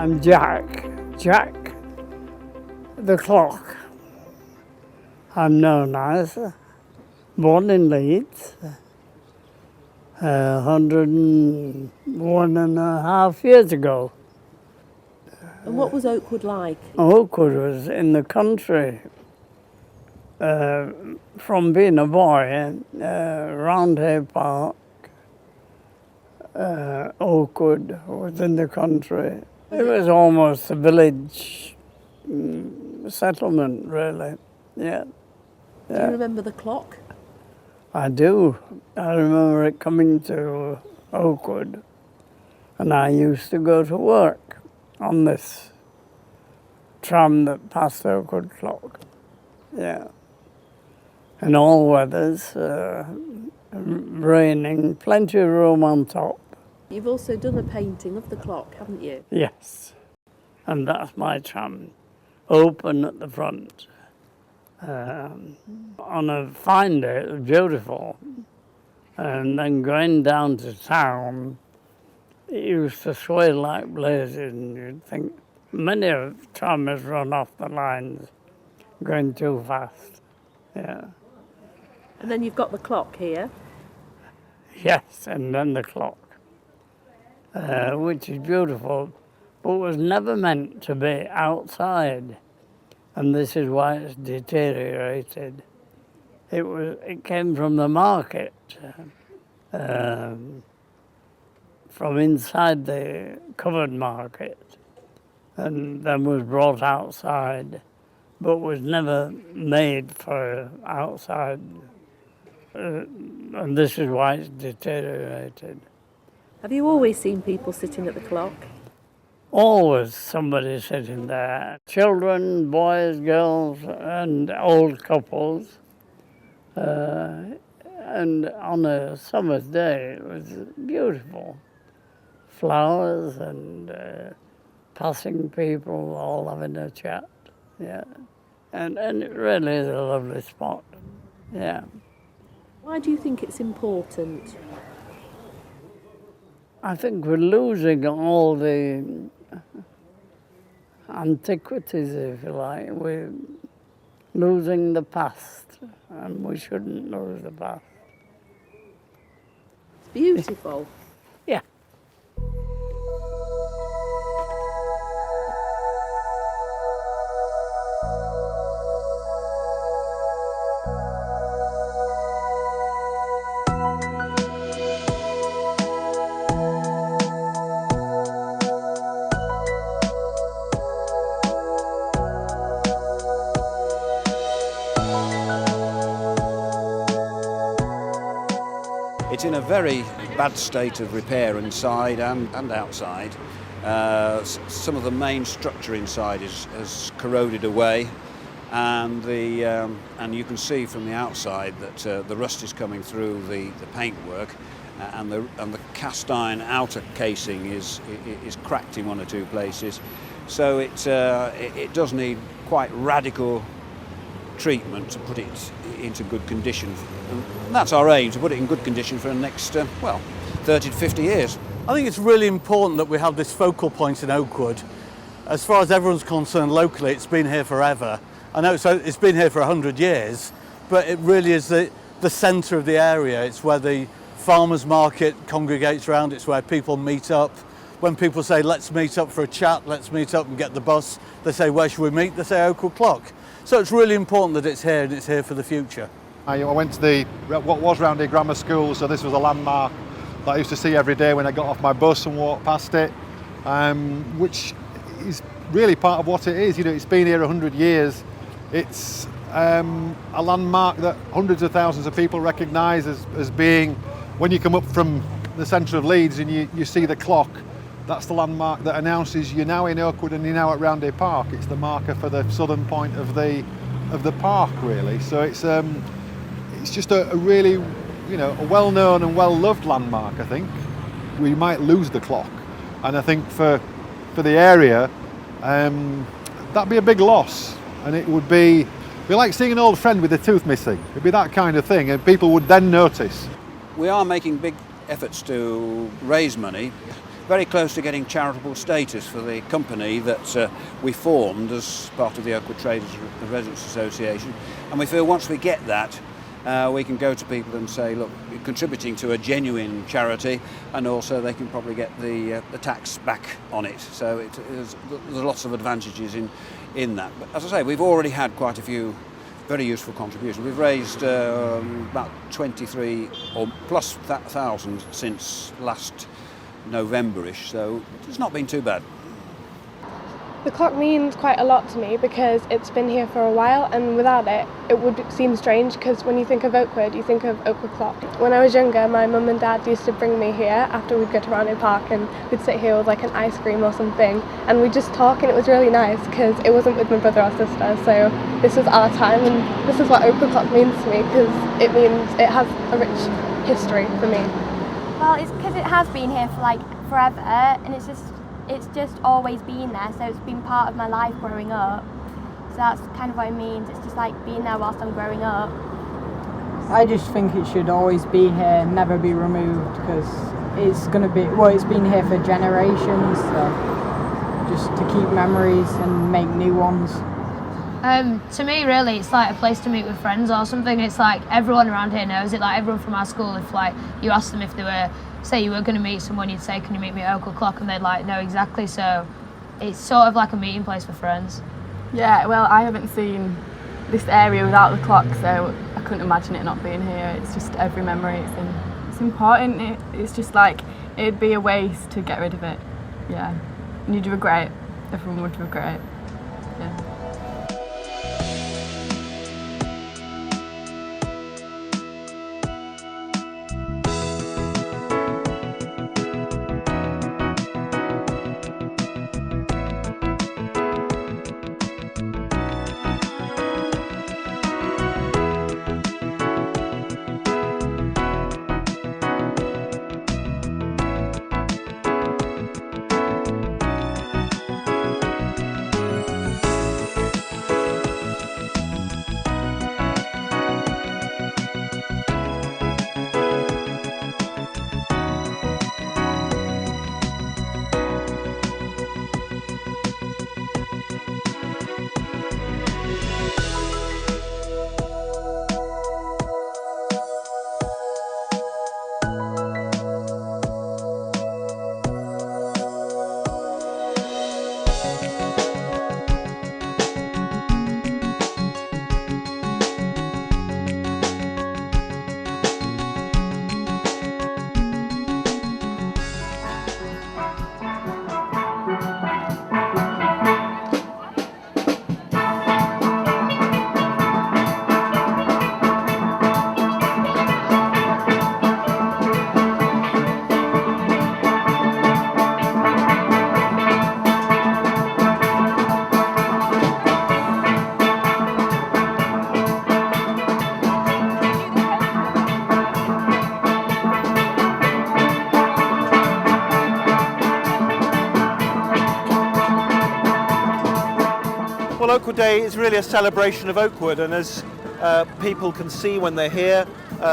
I'm Jack the Clock. I'm known as, born in Leeds, 101.5 years ago. And what was Oakwood like? Oakwood was in the country. From being a boy, Roundhay Park, Oakwood was in the country. It was almost a village settlement, really. Yeah. Do you remember the clock? I do. I remember it coming to Oakwood, and I used to go to work on this tram that passed Oakwood Clock. Yeah. In all weathers, raining, plenty of room on top. You've also done a painting of the clock, haven't you? Yes. And that's my tram, open at the front. On a fine day, it was beautiful. And then going down to town, it used to sway like blazes, and you'd think many of the trams run off the lines, going too fast. Yeah. And then you've got the clock here. Yes, and then the clock, which is beautiful, but was never meant to be outside. And this is why it's deteriorated. It came from the market, from inside the covered market, and then was brought outside, but was never made for outside. And this is why it's deteriorated. Have you always seen people sitting at the clock? Always somebody sitting there. Children, boys, girls, and old couples. And on a summer's day, it was beautiful. Flowers and passing people, all having a chat. Yeah. And it really is a lovely spot. Yeah. Why do you think it's important? I think we're losing all the antiquities, if you like. We're losing the past, and we shouldn't lose the past. It's beautiful. Yeah. It's in a very bad state of repair inside and outside. Some of the main structure inside has corroded away, and you can see from the outside that the rust is coming through the paintwork, and the cast iron outer casing is cracked in one or two places. So it does need quite radical treatment to put it into good condition. And that's our aim, to put it in good condition for the next, 30 to 50 years. I think it's really important that we have this focal point in Oakwood. As far as everyone's concerned locally, it's been here forever. I know it's been here for 100 years, but it really is the centre of the area. It's where the farmers market congregates around, it's where people meet up. When people say, let's meet up for a chat, let's meet up and get the bus, they say, where should we meet? They say Oakwood Clock. So it's really important that it's here, and it's here for the future. I went to what was Roundhay Grammar School, so this was a landmark that I used to see every day when I got off my bus and walked past it, which is really part of what it is. You know, it's been here 100 years. It's a landmark that hundreds of thousands of people recognise as being, when you come up from the centre of Leeds and you see the clock, that's the landmark that announces you're now in Oakwood and you're now at Roundhay Park. It's the marker for the southern point of the park, really. So it's just a really, a well-known and well-loved landmark. I think we might lose the clock, and I think for the area, that'd be a big loss, and it would be like seeing an old friend with a tooth missing. It'd be that kind of thing, and people would then notice. We are making big efforts to raise money. very close to getting charitable status for the company that we formed as part of the Oakwood Traders and Residents Association. And we feel once we get that, we can go to people and say, look, you're contributing to a genuine charity, and also they can probably get the tax back on it. So there's lots of advantages in that. But as I say, we've already had quite a few very useful contributions. We've raised about 23 or plus thousand since last November-ish, so it's not been too bad. The clock means quite a lot to me because it's been here for a while, and without it, it would seem strange, because when you think of Oakwood, you think of Oakwood Clock. When I was younger, my mum and dad used to bring me here after we'd go to Roundhay Park, and we'd sit here with like an ice cream or something, and we'd just talk, and it was really nice because it wasn't with my brother or sister, so this was our time, and this is what Oakwood Clock means to me, because it means it has a rich history for me. Well, it's because it has been here for like forever, and it's just always been there, so it's been part of my life growing up. So that's kind of what it means. It's just like being there whilst I'm growing up. I just think it should always be here, never be removed, because it's going to be, well, it's been here for generations, so just to keep memories and make new ones. To me, really, it's like a place to meet with friends or something. It's like everyone around here knows it. Like everyone from our school, if like you asked them if they were, say you were going to meet someone, you'd say, "Can you meet me at Oakwood Clock?" and they'd like know exactly. So it's sort of like a meeting place for friends. Yeah, well, I haven't seen this area without the clock, so I couldn't imagine it not being here. It's just every memory. It's important. It's just like it'd be a waste to get rid of it. Yeah, and you'd regret it. Everyone would regret it. Yeah. Well, Oakwood Day is really a celebration of Oakwood, and as people can see when they're here,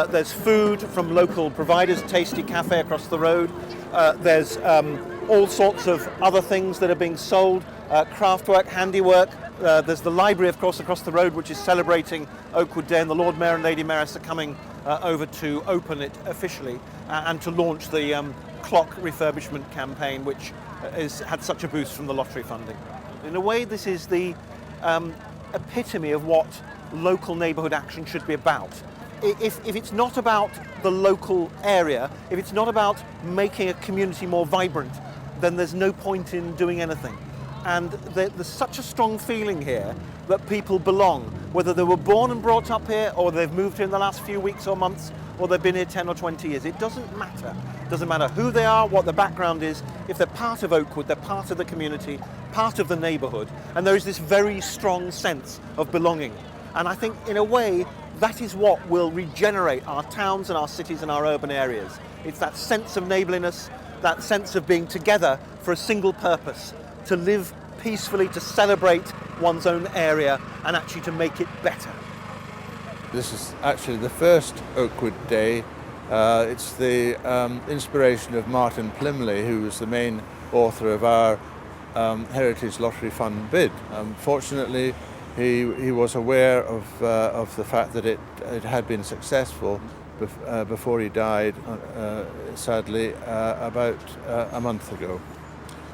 there's food from local providers, Tasty Cafe across the road. There's all sorts of other things that are being sold, craftwork, handiwork. There's the library, of course, across the road, which is celebrating Oakwood Day, and the Lord Mayor and Lady Mayoress are coming over to open it officially and to launch the clock refurbishment campaign, which has had such a boost from the lottery funding. In a way, this is the epitome of what local neighbourhood action should be about. If it's not about the local area, if it's not about making a community more vibrant, then there's no point in doing anything. And there's such a strong feeling here that people belong, whether they were born and brought up here, or they've moved here in the last few weeks or months, or they've been here 10 or 20 years. It doesn't matter. It doesn't matter who they are, what their background is. If they're part of Oakwood, they're part of the community, part of the neighbourhood, and there is this very strong sense of belonging. And I think, in a way, that is what will regenerate our towns and our cities and our urban areas. It's that sense of neighbourliness, that sense of being together for a single purpose, to live peacefully, to celebrate one's own area and actually to make it better. This is actually the first Oakwood Day It's the inspiration of Martin Plymley, who was the main author of our Heritage Lottery Fund bid. Fortunately, he was aware of the fact that it had been successful before he died, sadly, about a month ago.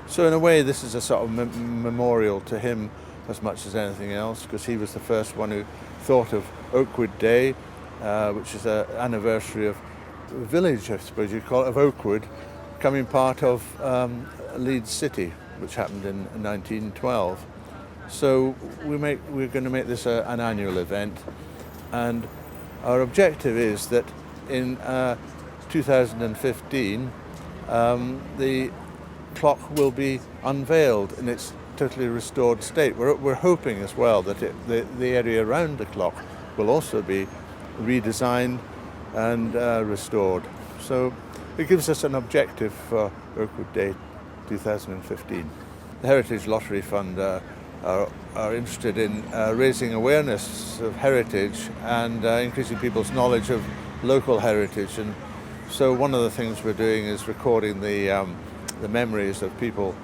So in a way, this is a sort of memorial to him as much as anything else, because he was the first one who thought of Oakwood Day, which is an anniversary of the village, I suppose you call it, of Oakwood, becoming part of Leeds City, which happened in 1912. So we're going to make this an annual event, and our objective is that in 2015 the clock will be unveiled in its totally restored state. We're hoping as well that the area around the clock will also be redesigned and restored. So it gives us an objective for Oakwood Day 2015. The Heritage Lottery Fund are interested in raising awareness of heritage and increasing people's knowledge of local heritage. And so one of the things we're doing is recording the memories of people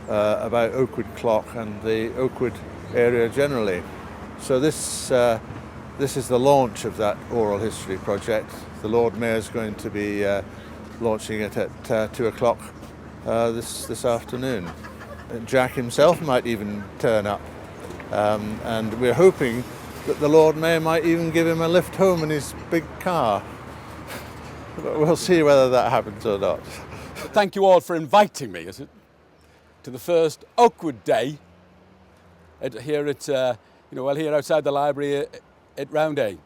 about Oakwood Clock and the Oakwood area generally. So this is the launch of that oral history project. The Lord Mayor is going to be launching it at 2 o'clock this afternoon. Jack himself might even turn up, and we're hoping that the Lord Mayor might even give him a lift home in his big car. But we'll see whether that happens or not. Thank you all for inviting me, is it, to the first Oakwood Day here outside the library at Roundhay.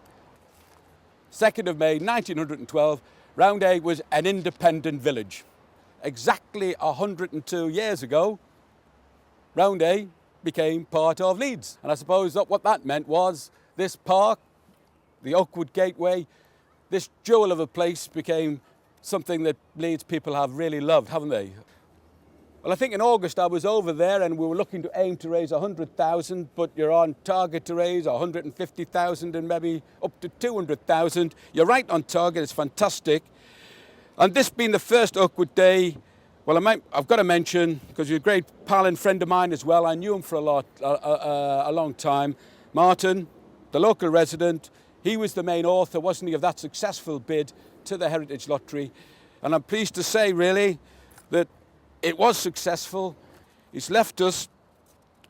2nd of May 1912, Roundhay was an independent village. Exactly 102 years ago, Roundhay became part of Leeds. And I suppose that what that meant was this park, the Oakwood Gateway, this jewel of a place became something that Leeds people have really loved, haven't they? Well, I think in August I was over there and we were looking to aim to raise 100,000, but you're on target to raise 150,000 and maybe up to 200,000. You're right on target, it's fantastic. And this being the first Oakwood Day, well, I've got to mention, because you're a great pal and friend of mine as well, I knew him for a long time, Martin, the local resident. He was the main author, wasn't he, of that successful bid to the Heritage Lottery. And I'm pleased to say, really, that it was successful. It's left us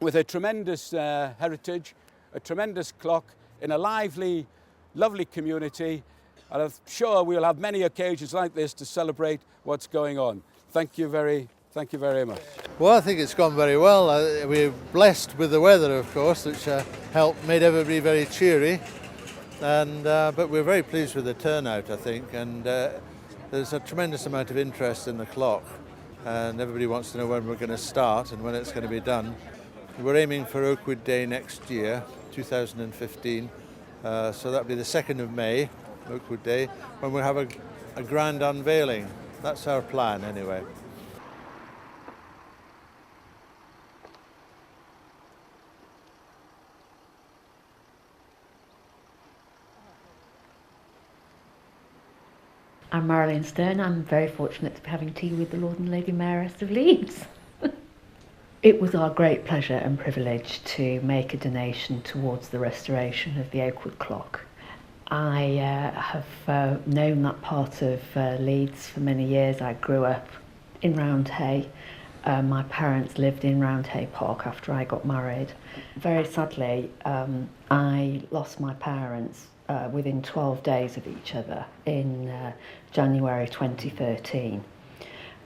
with a tremendous heritage, a tremendous clock in a lively, lovely community. And I'm sure we'll have many occasions like this to celebrate what's going on. Thank you very much. Well, I think it's gone very well. We're blessed with the weather, of course, which made everybody very cheery. And but we're very pleased with the turnout, I think. And there's a tremendous amount of interest in the clock. And everybody wants to know when we're going to start and when it's going to be done. We're aiming for Oakwood Day next year, 2015. So that'll be the 2nd of May, Oakwood Day, when we'll have a grand unveiling. That's our plan, anyway. I'm Marilyn Stern. I'm very fortunate to be having tea with the Lord and Lady Mayoress of Leeds. It was our great pleasure and privilege to make a donation towards the restoration of the Oakwood Clock. I have known that part of Leeds for many years. I grew up in Roundhay. My parents lived in Roundhay Park after I got married. Very sadly, I lost my parents within 12 days of each other in January 2013.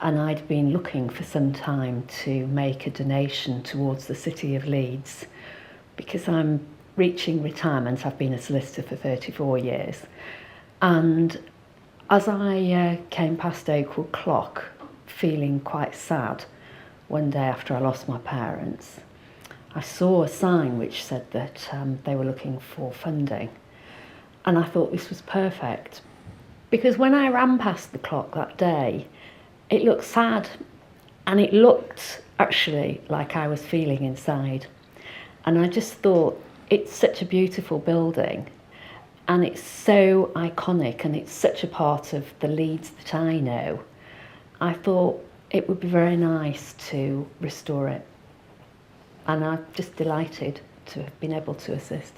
And I'd been looking for some time to make a donation towards the City of Leeds because I'm reaching retirement. I've been a solicitor for 34 years. And as I came past Oakwood Clock, feeling quite sad one day after I lost my parents, I saw a sign which said that they were looking for funding. And I thought this was perfect. Because when I ran past the clock that day, it looked sad. And it looked actually like I was feeling inside. And I just thought, it's such a beautiful building. and it's so iconic and it's such a part of the Leeds that I know. I thought it would be very nice to restore it, and I'm just delighted to have been able to assist.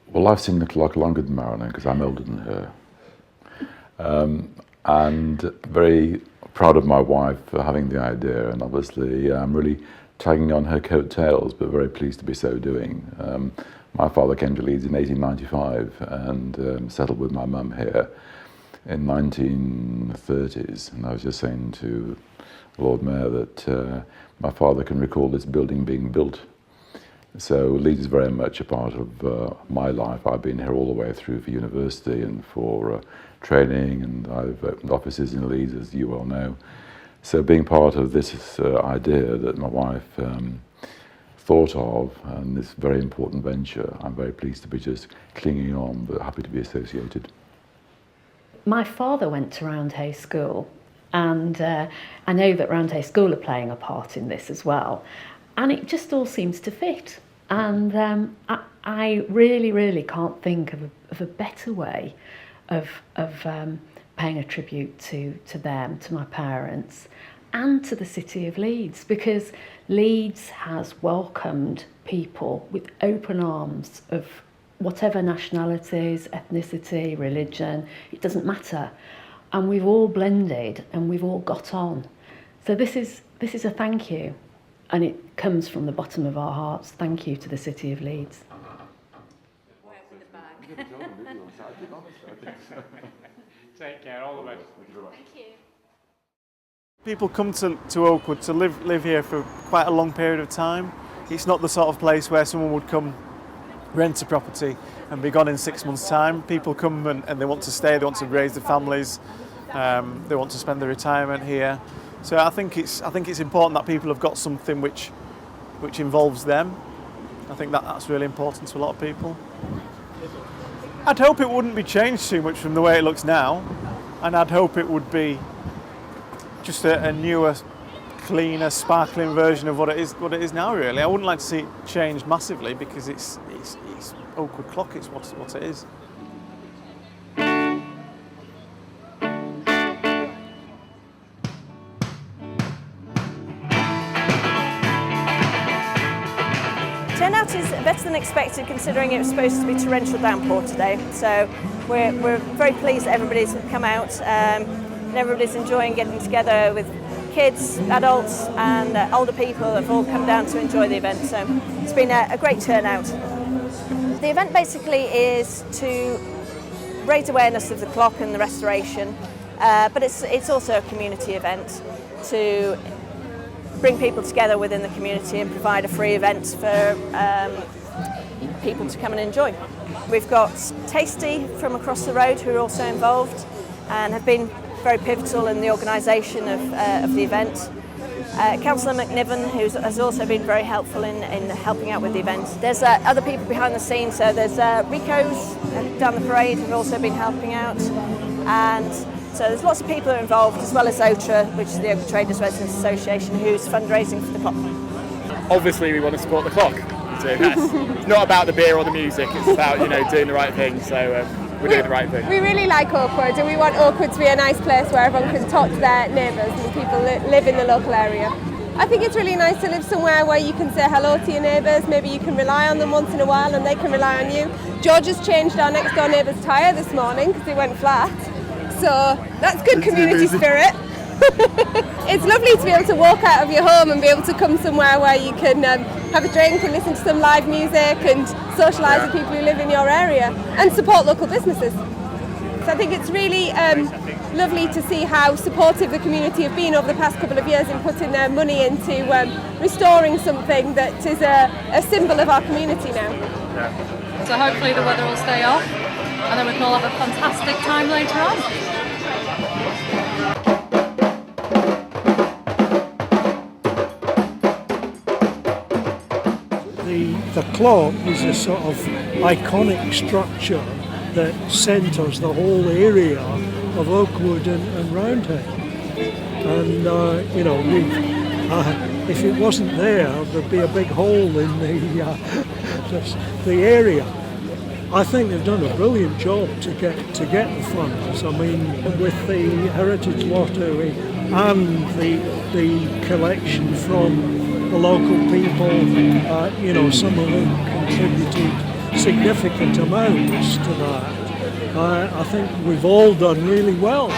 Well, I've seen the clock longer than Marilyn because I'm older than her. And very proud of my wife for having the idea, and obviously I'm really tagging on her coattails, but very pleased to be so doing. My father came to Leeds in 1895 and settled with my mum here in 1930s, and I was just saying to the Lord Mayor that my father can recall this building being built. So Leeds is very much a part of my life. I've been here all the way through for university and for training, and I've opened offices in Leeds, as you well know. So being part of this idea that my wife thought of, and this very important venture, I'm very pleased to be just clinging on, but happy to be associated. My father went to Roundhay School, and I know that Roundhay School are playing a part in this as well, and it just all seems to fit. And I really can't think of a better way of paying a tribute to them, to my parents, and to the city of Leeds, because Leeds has welcomed people with open arms of whatever nationalities, ethnicity, religion, it doesn't matter. And we've all blended and we've all got on. So this is a thank you, and it comes from the bottom of our hearts. Thank you to the city of Leeds. Take care, all the best. Thank you. People come to Oakwood to live here for quite a long period of time. It's not the sort of place where someone would come rent a property and be gone in 6 months' time. People come and they want to stay, they want to raise their families, they want to spend their retirement here. So I think it's important that people have got something which involves them. I think that's really important to a lot of people. I'd hope it wouldn't be changed too much from the way it looks now, and I'd hope it would be just a newer, cleaner, sparkling version of what it is now. Really, I wouldn't like to see it changed massively because it's Oakwood Clock. It's what it is. Turnout is better than expected considering it was supposed to be torrential downpour today. So we're very pleased that everybody's come out and everybody's enjoying getting together with kids, adults and older people have all come down to enjoy the event. So it's been a great turnout. The event basically is to raise awareness of the clock and the restoration, but it's also a community event to bring people together within the community and provide a free event for people to come and enjoy. We've got Tasty from across the road who are also involved and have been very pivotal in the organisation of the event. Councillor McNiven, who has also been very helpful in helping out with the event. There's other people behind the scenes, so there's Rico's down the parade who've also been helping out, and so there's lots of people who are involved, as well as OTRA, which is the Oakwood Traders Residents Association, who's fundraising for the clock. Obviously we want to support the clock. So it's not about the beer or the music, it's about doing the right thing, so we're doing the right thing. We really like Oakwood, and we want Oakwood to be a nice place where everyone can talk to their neighbours and people that live in the local area. I think it's really nice to live somewhere where you can say hello to your neighbours, maybe you can rely on them once in a while and they can rely on you. George has changed our next door neighbour's tyre this morning because it went flat. So that's good community spirit. It's lovely to be able to walk out of your home and be able to come somewhere where you can have a drink and listen to some live music and socialise with people who live in your area and support local businesses. So I think it's really lovely to see how supportive the community have been over the past couple of years in putting their money into restoring something that is a symbol of our community now. Yeah. So hopefully the weather will stay off and then we can all have a fantastic time later on. The clock is a sort of iconic structure that centres the whole area of Oakwood and Roundhay. And if it wasn't there, there'd be a big hole in the area. I think they've done a brilliant job to get the funds. I mean, with the Heritage Lottery and the collection from the local people, you know, some of them contributed significant amounts to that. I think we've all done really well.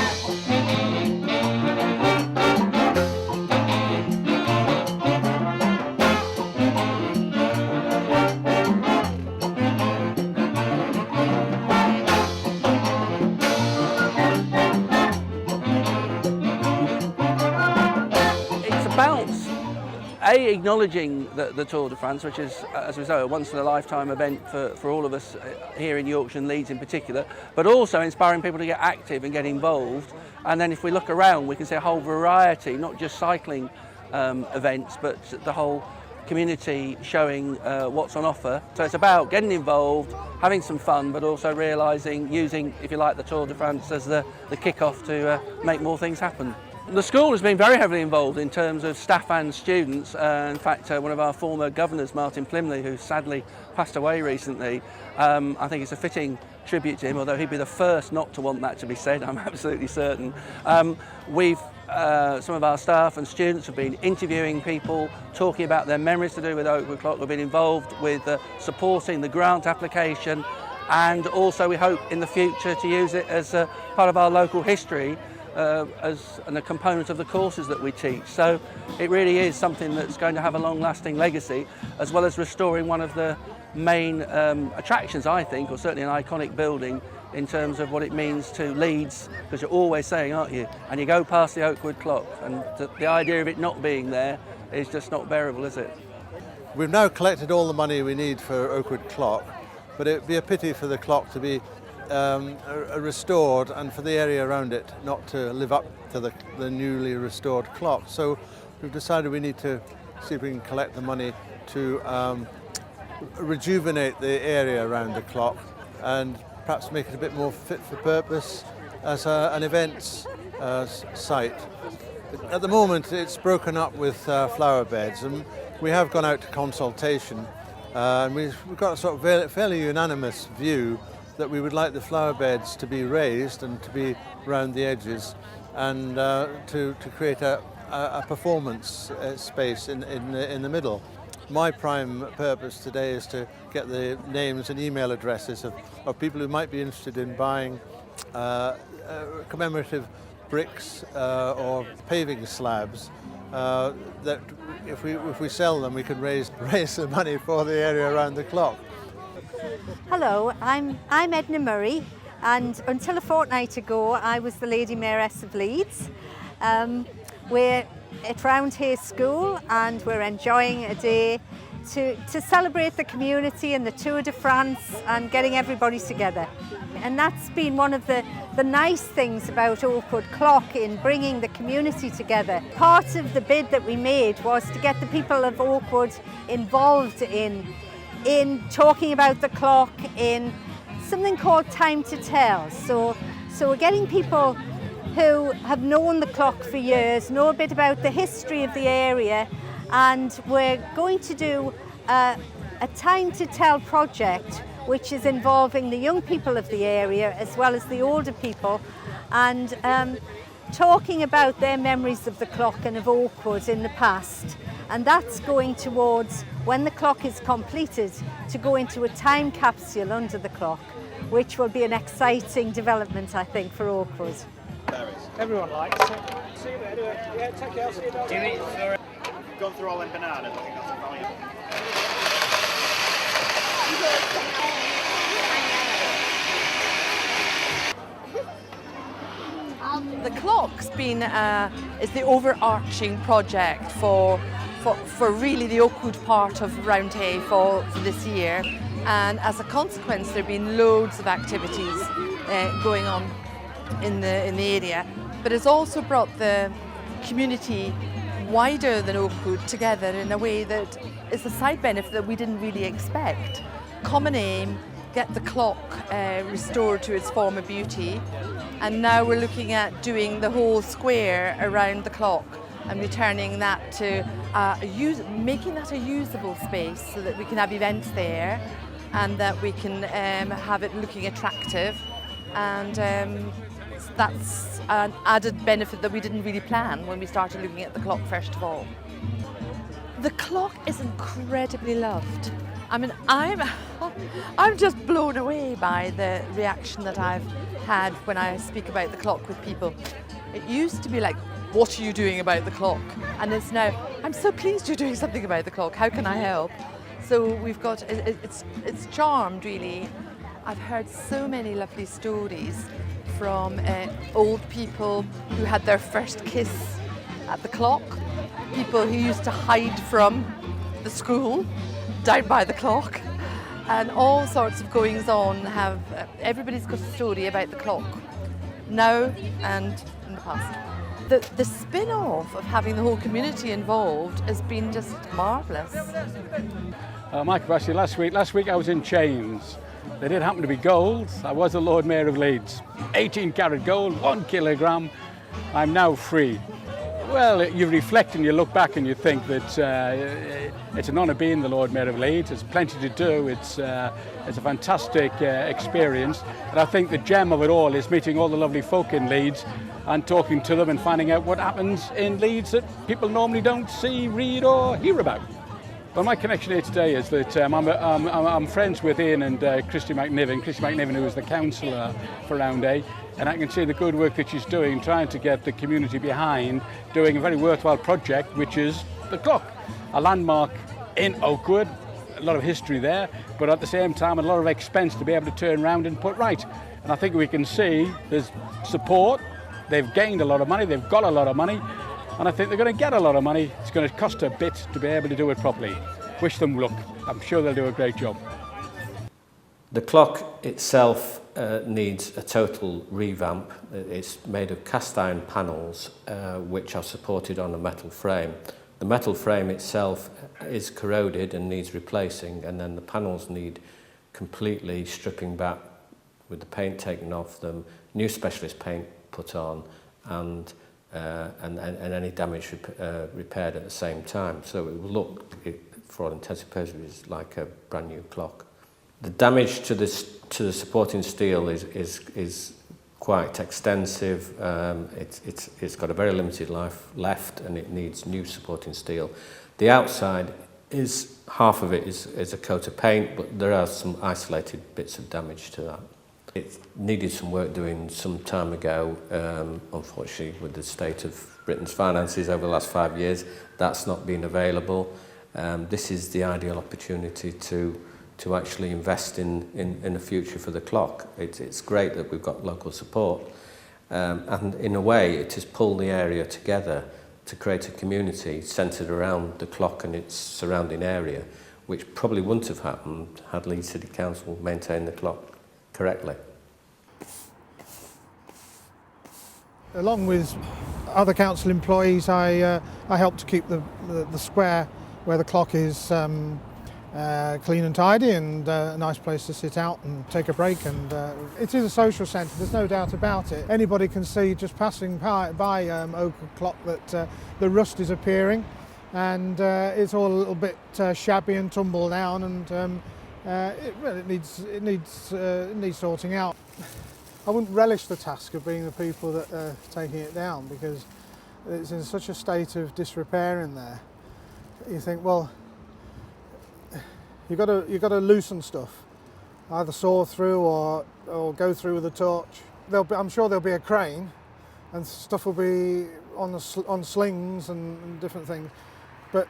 Acknowledging the Tour de France, which is, as we say, a once-in-a-lifetime event for all of us here in Yorkshire and Leeds in particular, but also inspiring people to get active and get involved. And then if we look around, we can see a whole variety, not just cycling events, but the whole community showing what's on offer. So it's about getting involved, having some fun, but also realising, using, if you like, the Tour de France as the kick-off to make more things happen. The school has been very heavily involved in terms of staff and students. In fact, one of our former governors, Martin Plymley, who sadly passed away recently, I think it's a fitting tribute to him, although he'd be the first not to want that to be said, I'm absolutely certain. Some of our staff and students have been interviewing people, talking about their memories to do with Oakwood Clock. We've been involved with supporting the grant application, and also we hope in the future to use it as part of our local history as a component of the courses that we teach. So it really is something that's going to have a long-lasting legacy, as well as restoring one of the main attractions, I think, or certainly an iconic building in terms of what it means to Leeds, because you're always saying, aren't you, and you go past the Oakwood Clock, and the idea of it not being there is just not bearable, is it? We've now collected all the money we need for Oakwood Clock, but it would be a pity for the clock to be restored and for the area around it not to live up to the newly restored clock. So we've decided we need to see if we can collect the money to rejuvenate the area around the clock and perhaps make it a bit more fit for purpose as an events site. At the moment it's broken up with flower beds, and we have gone out to consultation, and we've got a sort of fairly unanimous view that we would like the flower beds to be raised and to be round the edges, and to create a performance space in the middle. My prime purpose today is to get the names and email addresses of people who might be interested in buying commemorative bricks or paving slabs that if we sell them we can raise the money for the area around the clock. Hello, I'm Edna Murray, and until a fortnight ago I was the Lady Mayoress of Leeds. We're at Roundhay School and we're enjoying a day to celebrate the community and the Tour de France and getting everybody together. And that's been one of the nice things about Oakwood Clock in bringing the community together. Part of the bid that we made was to get the people of Oakwood involved in talking about the clock in something called Time to Tell. So we're getting people who have known the clock for years, know a bit about the history of the area, and we're going to do a Time to Tell project which is involving the young people of the area as well as the older people, and talking about their memories of the clock and of Oakwood in the past. And that's going towards, when the clock is completed, to go into a time capsule under the clock, which will be an exciting development, I think, for Oakwood. Everyone likes it. See you later. Yeah, take care. See you later. Do you eat for gone through all them bananas? I think that's a value. The clock's been is the overarching project for really the Oakwood part of Roundhay for this year, and as a consequence there have been loads of activities going on in the area, but it's also brought the community wider than Oakwood together in a way that is a side benefit that we didn't really expect. Common aim, get the clock restored to its former beauty, and now we're looking at doing the whole square around the clock and returning that to making that a usable space so that we can have events there, and that we can have it looking attractive, and that's an added benefit that we didn't really plan when we started looking at the clock first of all. The clock is incredibly loved. I mean, I'm just blown away by the reaction that I've had when I speak about the clock with people. It used to be like, what are you doing about the clock? And it's now, I'm so pleased you're doing something about the clock. How can I help? So we've got, it's charmed really. I've heard so many lovely stories from old people who had their first kiss at the clock, people who used to hide from the school down by the clock, and all sorts of goings on. Everybody's got a story about the clock, now and in the past. The spin-off of having the whole community involved has been just marvellous. My capacity last week I was in chains. They did happen to be gold. I was the Lord Mayor of Leeds. 18 carat gold, 1 kilogram. I'm now free. Well, you reflect and you look back and you think that it's an honour being the Lord Mayor of Leeds. There's plenty to do. It's a fantastic experience. And I think the gem of it all is meeting all the lovely folk in Leeds and talking to them and finding out what happens in Leeds that people normally don't see, read or hear about. Well, my connection here today is that I'm friends with Ian and Christy McNiven, who is the councillor for Round A, and I can see the good work that she's doing, trying to get the community behind doing a very worthwhile project, which is the clock, a landmark in Oakwood, a lot of history there, but at the same time a lot of expense to be able to turn around and put right. And I think we can see there's support, they've gained a lot of money, they've got a lot of money, and I think they're going to get a lot of money. It's going to cost a bit to be able to do it properly. Wish them luck. I'm sure they'll do a great job. The clock itself needs a total revamp. It's made of cast iron panels which are supported on a metal frame. The metal frame itself is corroded and needs replacing, and then the panels need completely stripping back with the paint taken off them, new specialist paint put on, and any damage repaired at the same time. So it will look, for all intents and purposes, like a brand new clock. The damage to the supporting steel is quite extensive. It's got a very limited life left, and it needs new supporting steel. The outside is, half of it is a coat of paint, but there are some isolated bits of damage to that. It needed some work doing some time ago. Unfortunately, with the state of Britain's finances over the last 5 years, that's not been available. This is the ideal opportunity to actually invest in a future for the clock. It's great that we've got local support, and in a way it has pulled the area together to create a community centred around the clock and its surrounding area, which probably wouldn't have happened had Leeds City Council maintained the clock correctly. Along with other council employees, I help to keep the square where the clock is clean and tidy, and a nice place to sit out and take a break. And it is a social centre, there's no doubt about it. Anybody can see just passing by Oakwood Clock that the rust is appearing, and it's all a little bit shabby and tumble down, and it needs sorting out. I wouldn't relish the task of being the people that are taking it down, because it's in such a state of disrepair in there. You think, well, you've got to loosen stuff, either saw through or go through with a torch. I'm sure there'll be a crane, and stuff will be on slings and different things. But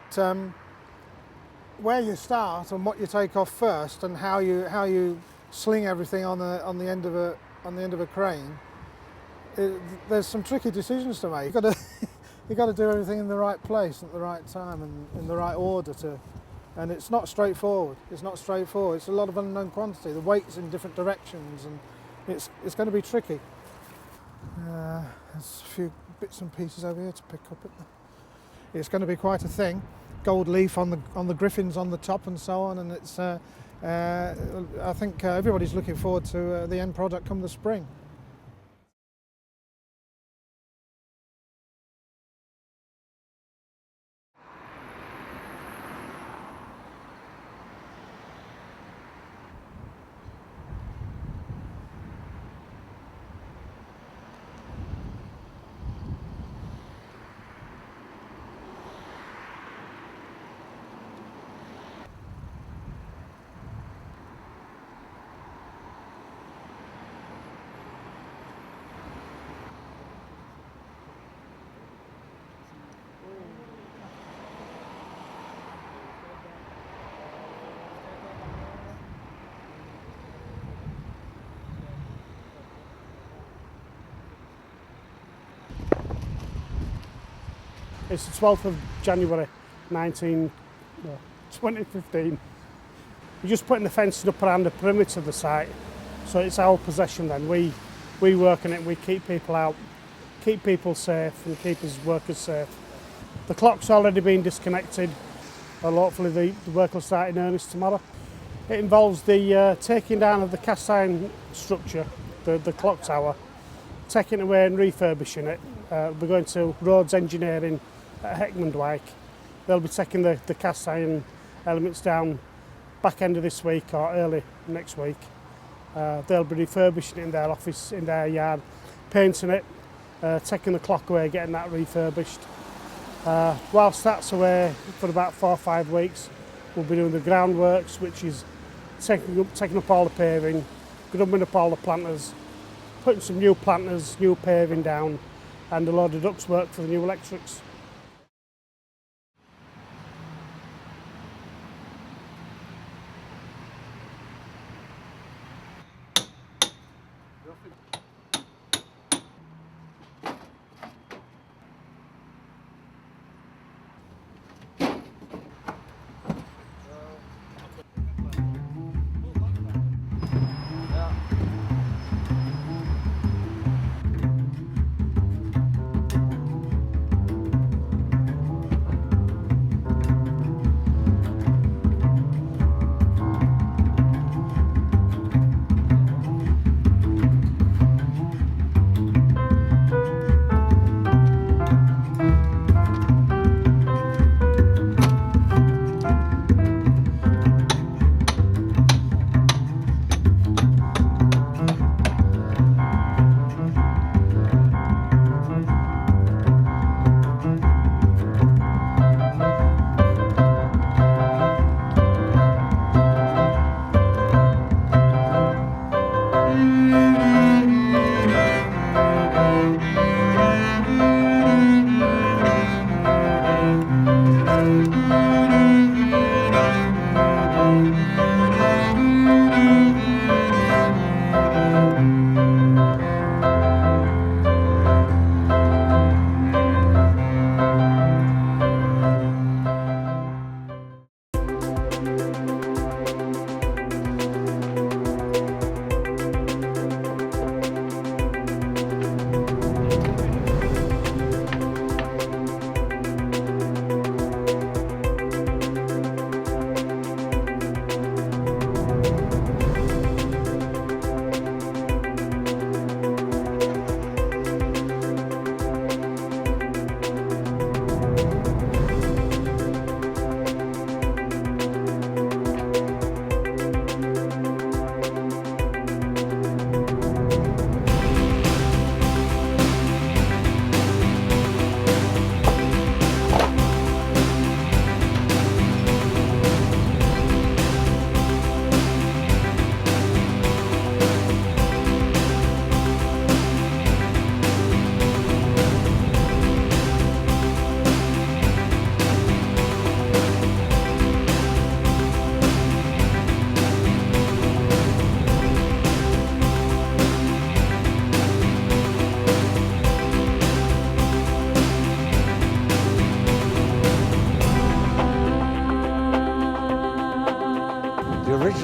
where you start and what you take off first, and how you sling everything on the end of a crane, there's some tricky decisions to make. You've got to do everything in the right place at the right time and in the right order and it's not straightforward. It's a lot of unknown quantity. The weight's in different directions, and it's going to be tricky. There's a few bits and pieces over here to pick up. It's going to be quite a thing. Gold leaf on the griffins on the top and so on, and it's. I think everybody's looking forward to the end product come the spring. It's the 12th of January 2015. We're just putting the fencing up around the perimeter of the site, so it's our possession then. We work on it, we keep people out, keep people safe and keep us workers safe. The clock's already been disconnected, and hopefully the work will start in earnest tomorrow. It involves the taking down of the cast iron structure, the clock tower, taking it away and refurbishing it. We're going to Roads Engineering at Heckmondwike. They'll be taking the cast iron elements down back end of this week or early next week. They'll be refurbishing it in their office, in their yard, painting it, taking the clock away, getting that refurbished. Whilst that's away for about 4 or 5 weeks, we'll be doing the groundworks, which is taking up all the paving, grubbing up all the planters, putting some new planters, new paving down, and a load of ducts work for the new electrics.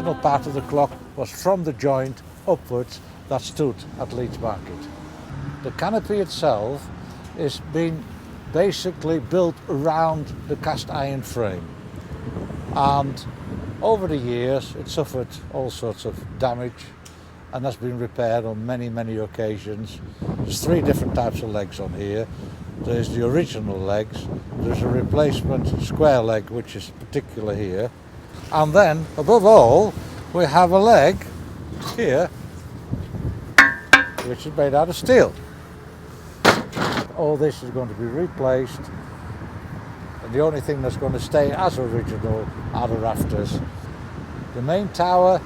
original part of the clock was from the joint upwards that stood at Leeds Market. The canopy itself is being basically built around the cast iron frame, and over the years it suffered all sorts of damage and has been repaired on many occasions. There's 3 different types of legs on here. There's the original legs, there's a replacement square leg which is particular here, and then above all we have a leg here which is made out of steel. All this is going to be replaced, and the only thing that's going to stay as original are the rafters. The main tower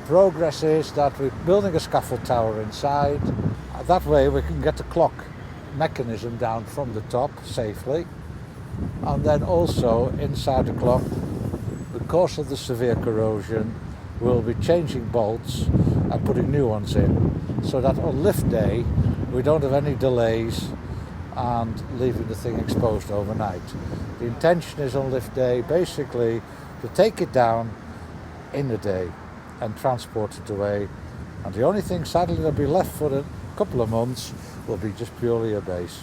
progress is that we're building a scaffold tower inside. That way we can get the clock mechanism down from the top safely, and then also inside the clock, because of the severe corrosion, we'll be changing bolts and putting new ones in, so that on lift day we don't have any delays and leaving the thing exposed overnight. The intention is on lift day basically to take it down in the day and transport it away, and the only thing sadly that'll be left for a couple of months will be just purely a base.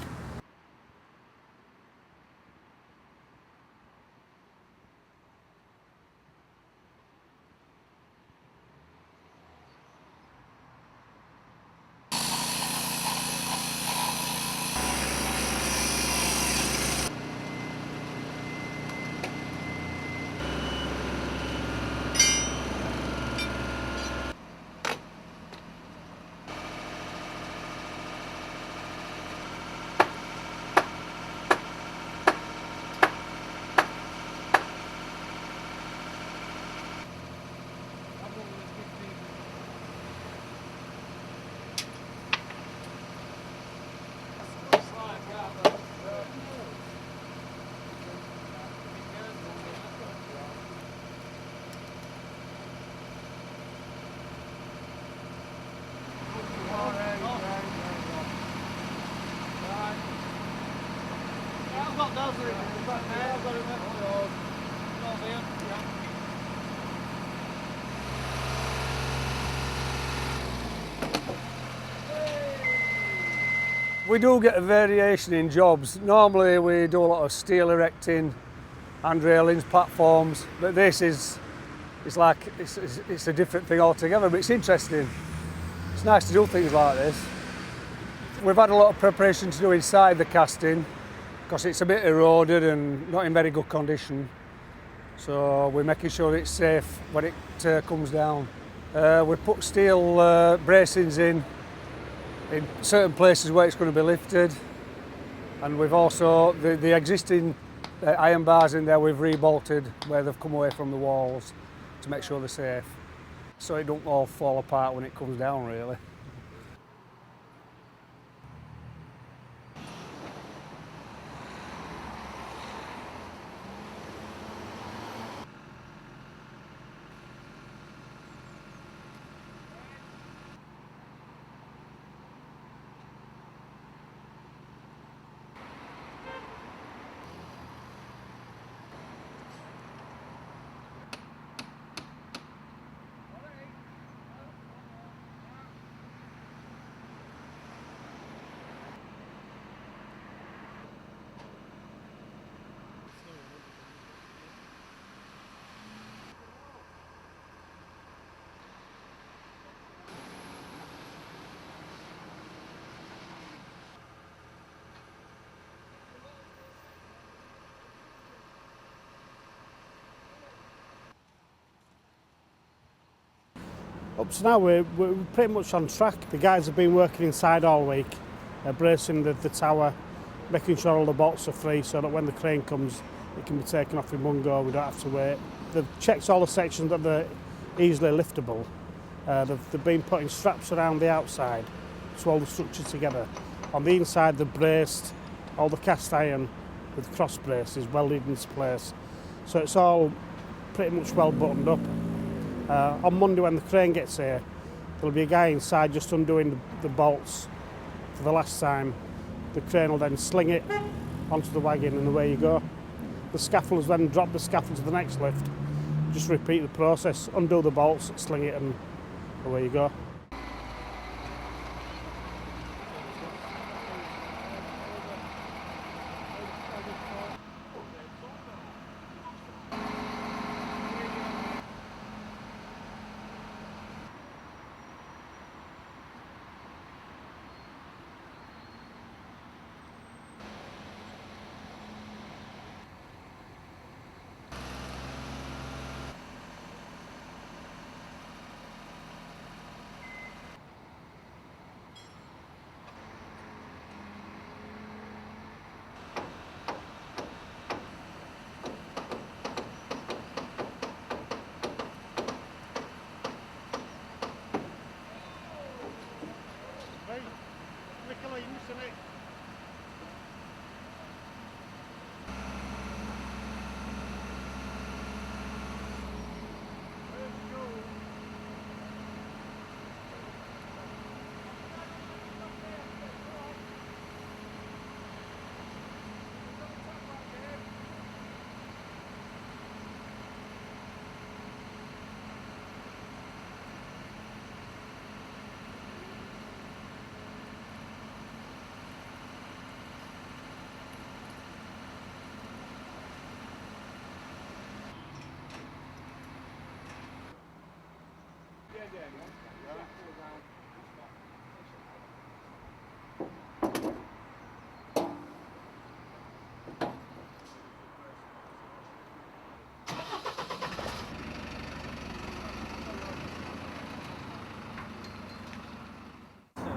We do get a variation in jobs. Normally we do a lot of steel erecting, hand railings, platforms, but this is it's a different thing altogether, but it's interesting. It's nice to do things like this. We've had a lot of preparation to do inside the casting because it's a bit eroded and not in very good condition. So we're making sure it's safe when it comes down. We put steel bracings in certain places where it's going to be lifted, and we've also the existing iron bars in there we've rebolted where they've come away from the walls to make sure they're safe, so it don't all fall apart when it comes down really. Up to now we're pretty much on track. The guys have been working inside all week, bracing the tower, making sure all the bolts are free so that when the crane comes it can be taken off in one go, we don't have to wait. They've checked all the sections that they're easily liftable. They've been putting straps around the outside to hold the structure together. On the inside they've braced all the cast iron with cross braces welded into place. So it's all pretty much well buttoned up. On Monday when the crane gets here, there'll be a guy inside just undoing the bolts for the last time. The crane will then sling it onto the wagon and away you go. The scaffolders then drop the scaffold to the next lift. Just repeat the process, undo the bolts, sling it and away you go.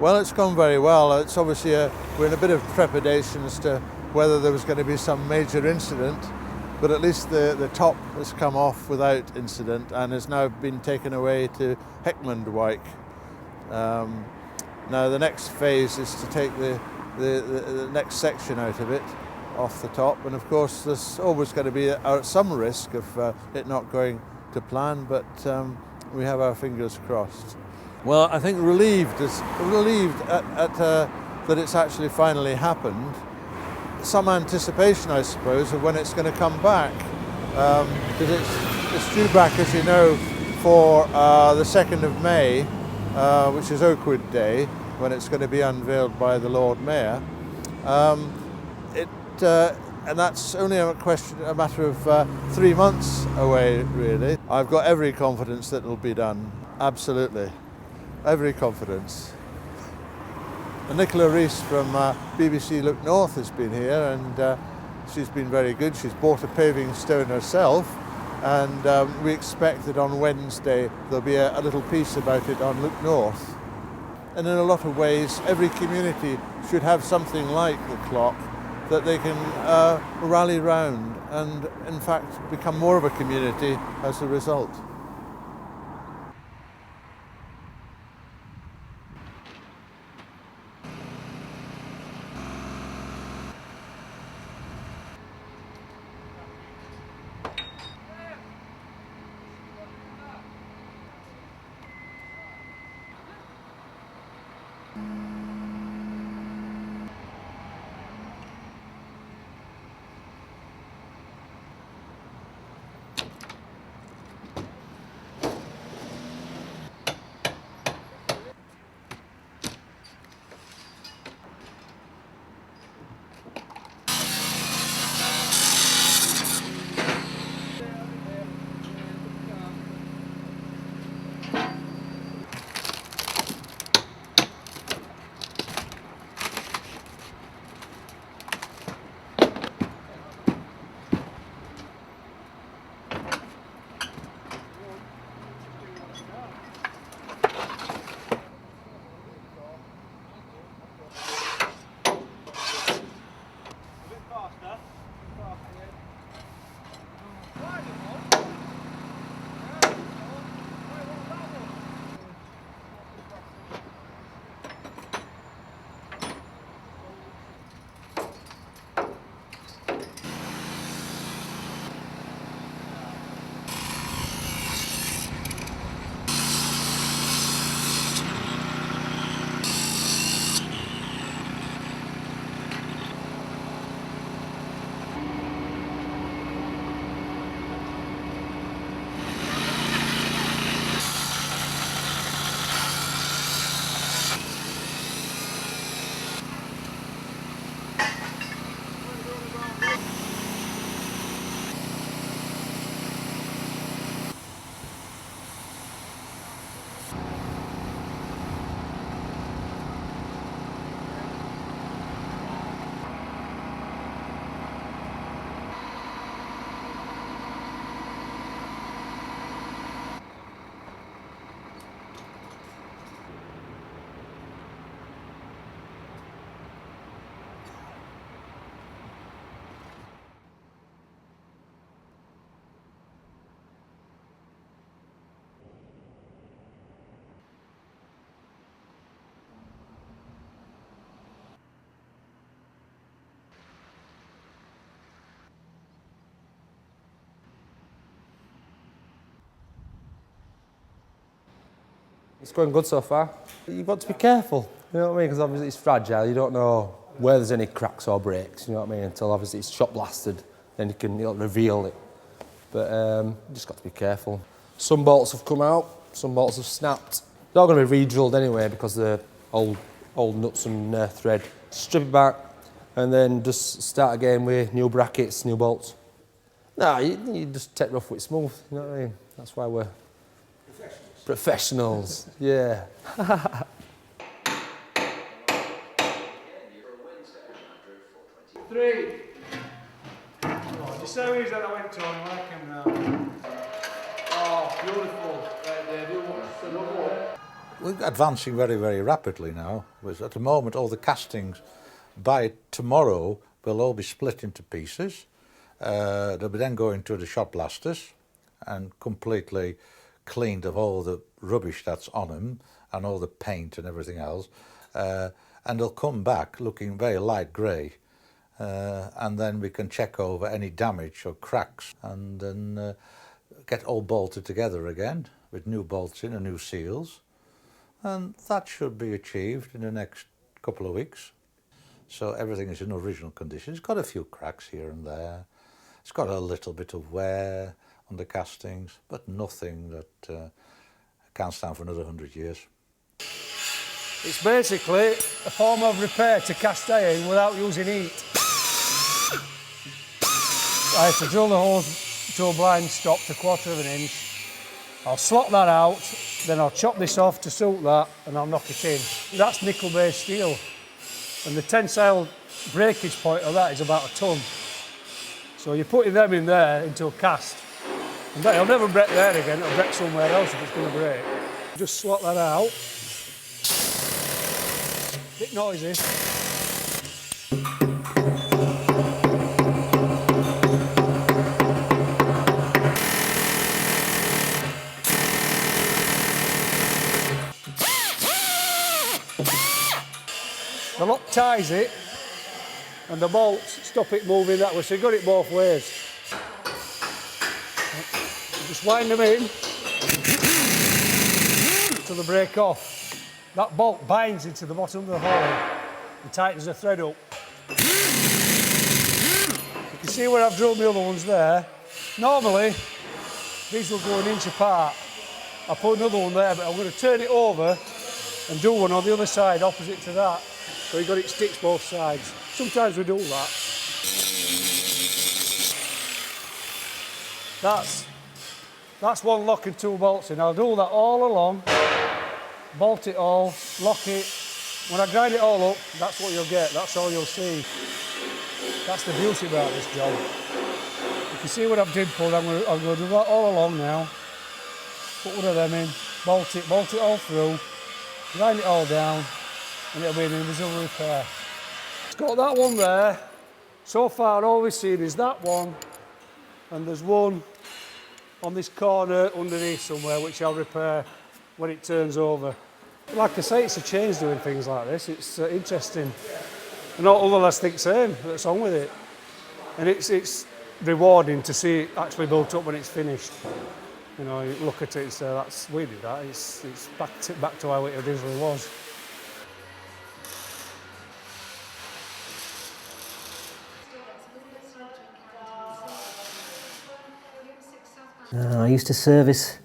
Well, it's gone very well. It's obviously we're in a bit of trepidation as to whether there was going to be some major incident, but at least the top has come off without incident and has now been taken away to Heckmondwike. Now the next phase is to take the next section out of it, off the top, and of course there's always going to be some risk of it not going to plan, but we have our fingers crossed. Well, I think relieved at that it's actually finally happened. Some anticipation, I suppose, of when it's going to come back, because it's due back, as you know, for the 2nd of May, which is Oakwood Day, when it's going to be unveiled by the Lord Mayor. And that's only a matter of 3 months away, really. I've got every confidence that it'll be done, absolutely. Every confidence. And Nicola Rees from BBC Look North has been here, and she's been very good. She's bought a paving stone herself, and we expect that on Wednesday there'll be a little piece about it on Look North. And in a lot of ways, every community should have something like the clock that they can rally round and, in fact, become more of a community as a result. It's going good so far. You've got to be careful, you know what I mean? Because obviously it's fragile, you don't know where there's any cracks or breaks, you know what I mean? Until obviously it's shot blasted, then you'll reveal it. But you just got to be careful. Some bolts have come out, some bolts have snapped. They're all going to be re-drilled anyway because they're old nuts and thread. Strip it back and then just start again with new brackets, new bolts. No, you just take rough with smooth, you know what I mean? That's why we're... Professionals, yeah. Three. Oh, just so easy that I went to and like him now. Oh, beautiful. Right there, do what? We're advancing very, very rapidly now. At the moment, all the castings by tomorrow will all be split into pieces. They'll be then going to the shot blasters and completely cleaned of all the rubbish that's on them and all the paint and everything else. And they'll come back looking very light grey. And then we can check over any damage or cracks and then get all bolted together again with new bolts in and new seals. And that should be achieved in the next couple of weeks. So everything is in original condition. It's got a few cracks here and there. It's got a little bit of wear on the castings, but nothing that can't stand for another 100 years. It's basically a form of repair to cast iron without using heat. I have to drill the holes to a blind stop to 1/4 of an inch. I'll slot that out, then I'll chop this off to suit that and I'll knock it in. That's nickel-based steel and the tensile breakage point of that is about 1 ton. So you're putting them in there into a cast and it'll never break there again, it'll break somewhere else if it's going to break. Just slot that out. Bit noisy. The lock ties it and the bolts stop it moving that way, so you've got it both ways. Just wind them in till they break off. That bolt binds into the bottom of the hole and tightens the thread up. You can see where I've drilled the other ones there. Normally, these will go 1 inch apart. I'll put another one there, but I'm going to turn it over and do one on the other side opposite to that. So you've got it stitched both sides. Sometimes we do that. That's 1 lock and 2 bolts in. I'll do that all along, bolt it all, lock it. When I grind it all up, that's what you'll get. That's all you'll see. That's the beauty about this job. If you see what I've dimpled, I'm going to do that all along now. Put one of them in, bolt it all through, grind it all down, and it'll be an invisible repair. It's got that one there. So far all we've seen is that one, and there's one on this corner underneath somewhere which I'll repair when it turns over. Like I say, it's a change doing things like this. It's interesting. And all other lads think the same, that's on with it. And it's rewarding to see it actually built up when it's finished. You know, you look at it and say, we did that. It's back to how it originally was. I used to service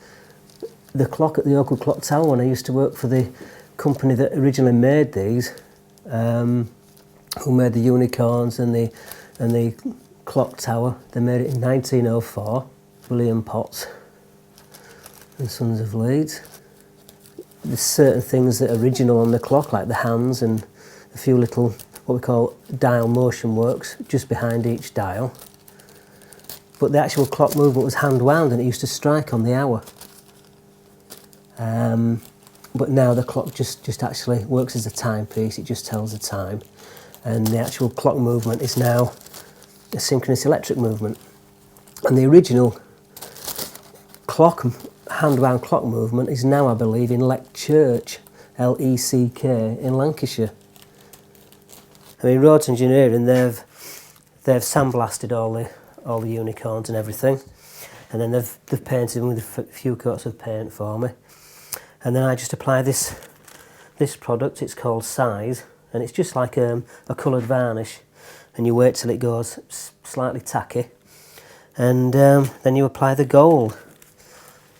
the clock at the Oakwood Clock Tower when I used to work for the company that originally made these, who made the unicorns and the clock tower. They made it in 1904. William Potts and Sons of Leeds. There's certain things that are original on the clock, like the hands and a few little what we call dial motion works just behind each dial. But the actual clock movement was hand wound and it used to strike on the hour. But now the clock just actually works as a timepiece, it just tells the time. And the actual clock movement is now a synchronous electric movement. And the original clock, hand wound clock movement is now, I believe, in Leck Church, L-E-C-K, in Lancashire. I mean, Rhodes Engineering, they've sandblasted all the unicorns and everything, and then they've painted them with a few coats of paint for me, and then I just apply this product. It's called Size, and it's just like a coloured varnish, and you wait till it goes slightly tacky, and then you apply the gold.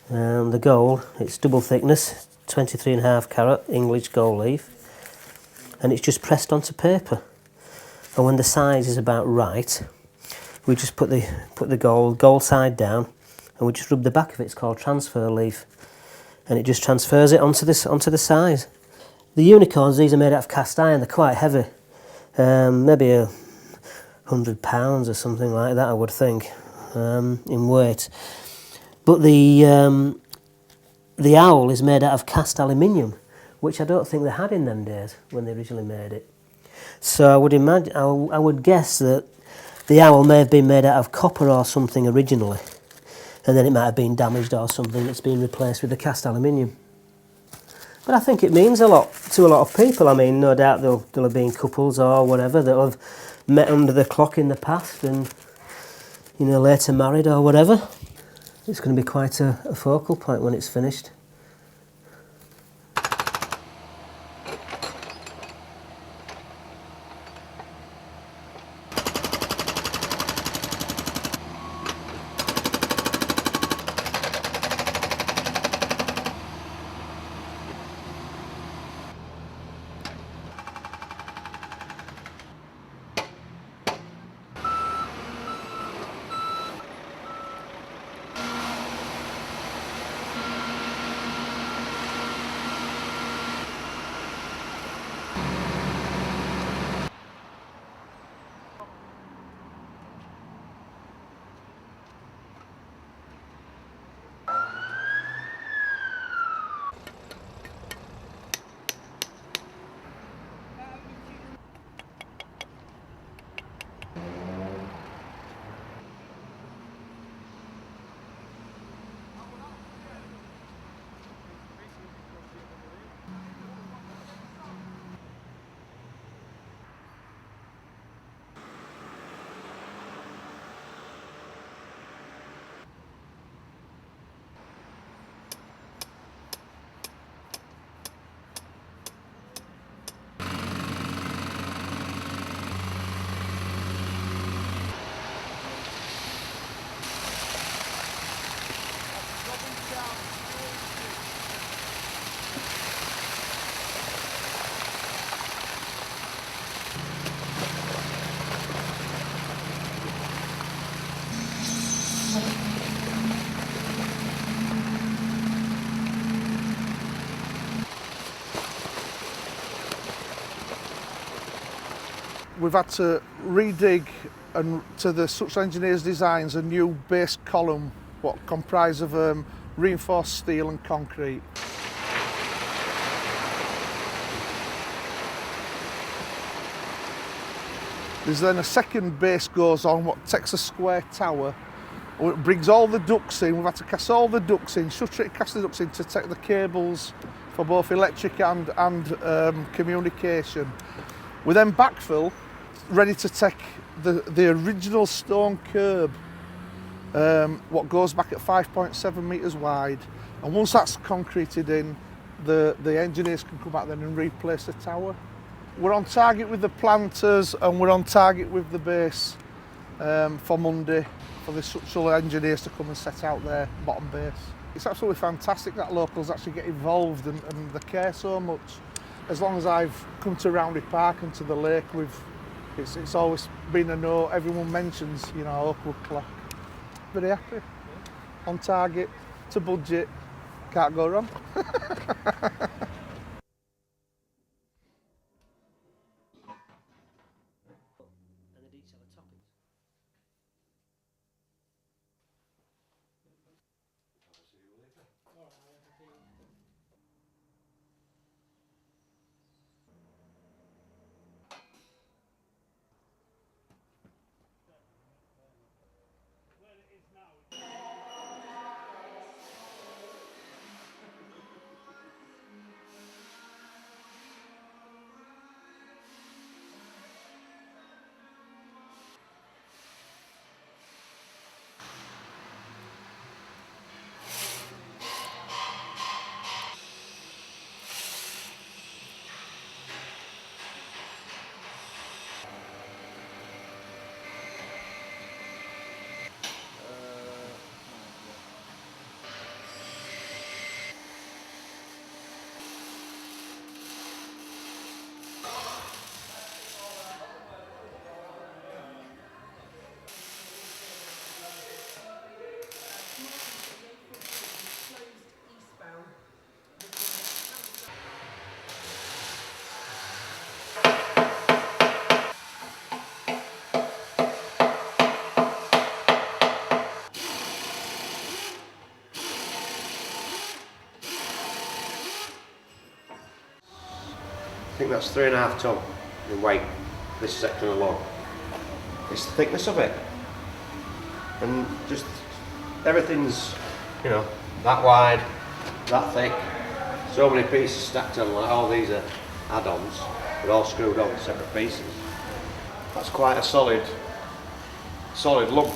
The gold, it's double thickness, 23.5 carat English gold leaf, and it's just pressed onto paper. And when the size is about right, we just put the gold side down, and we just rub the back of it. It's called transfer leaf, and it just transfers it onto the side. The unicorns, these are made out of cast iron. They're quite heavy, maybe £100 or something like that, I would think, in weight. But the owl is made out of cast aluminium, which I don't think they had in them days when they originally made it. So I would imagine, I would guess that the owl may have been made out of copper or something originally, and then it might have been damaged or something that's been replaced with the cast aluminium. But I think it means a lot to a lot of people. I mean, no doubt there'll have been couples or whatever that have met under the clock in the past and, you know, later married or whatever. It's going to be quite a focal point when it's finished. We've had to redig and to the structural engineers' designs a new base column, what comprise of reinforced steel and concrete. There's then a second base goes on what takes a square tower, it brings all the ducts in. We've had to cast all the ducts in, shutter it, cast the ducts in to take the cables for both electric and communication. We then backfill, ready to take the original stone curb, what goes back at 5.7 metres wide, and once that's concreted in, the engineers can come back then and replace the tower. We're on target with the planters and we're on target with the base for Monday for the structural engineers to come and set out their bottom base. It's absolutely fantastic that locals actually get involved and they care so much. As long as I've come to Roundy Park and to the lake, it's always been a no. Everyone mentions, you know, Oakwood Clock. Very happy, on target, to budget, can't go wrong. that's 3.5 ton in weight, this section alone. It's the thickness of it. And just everything's, you know, that wide, that thick. So many pieces stacked on, like all these are add-ons, but all screwed on separate pieces. That's quite a solid lump.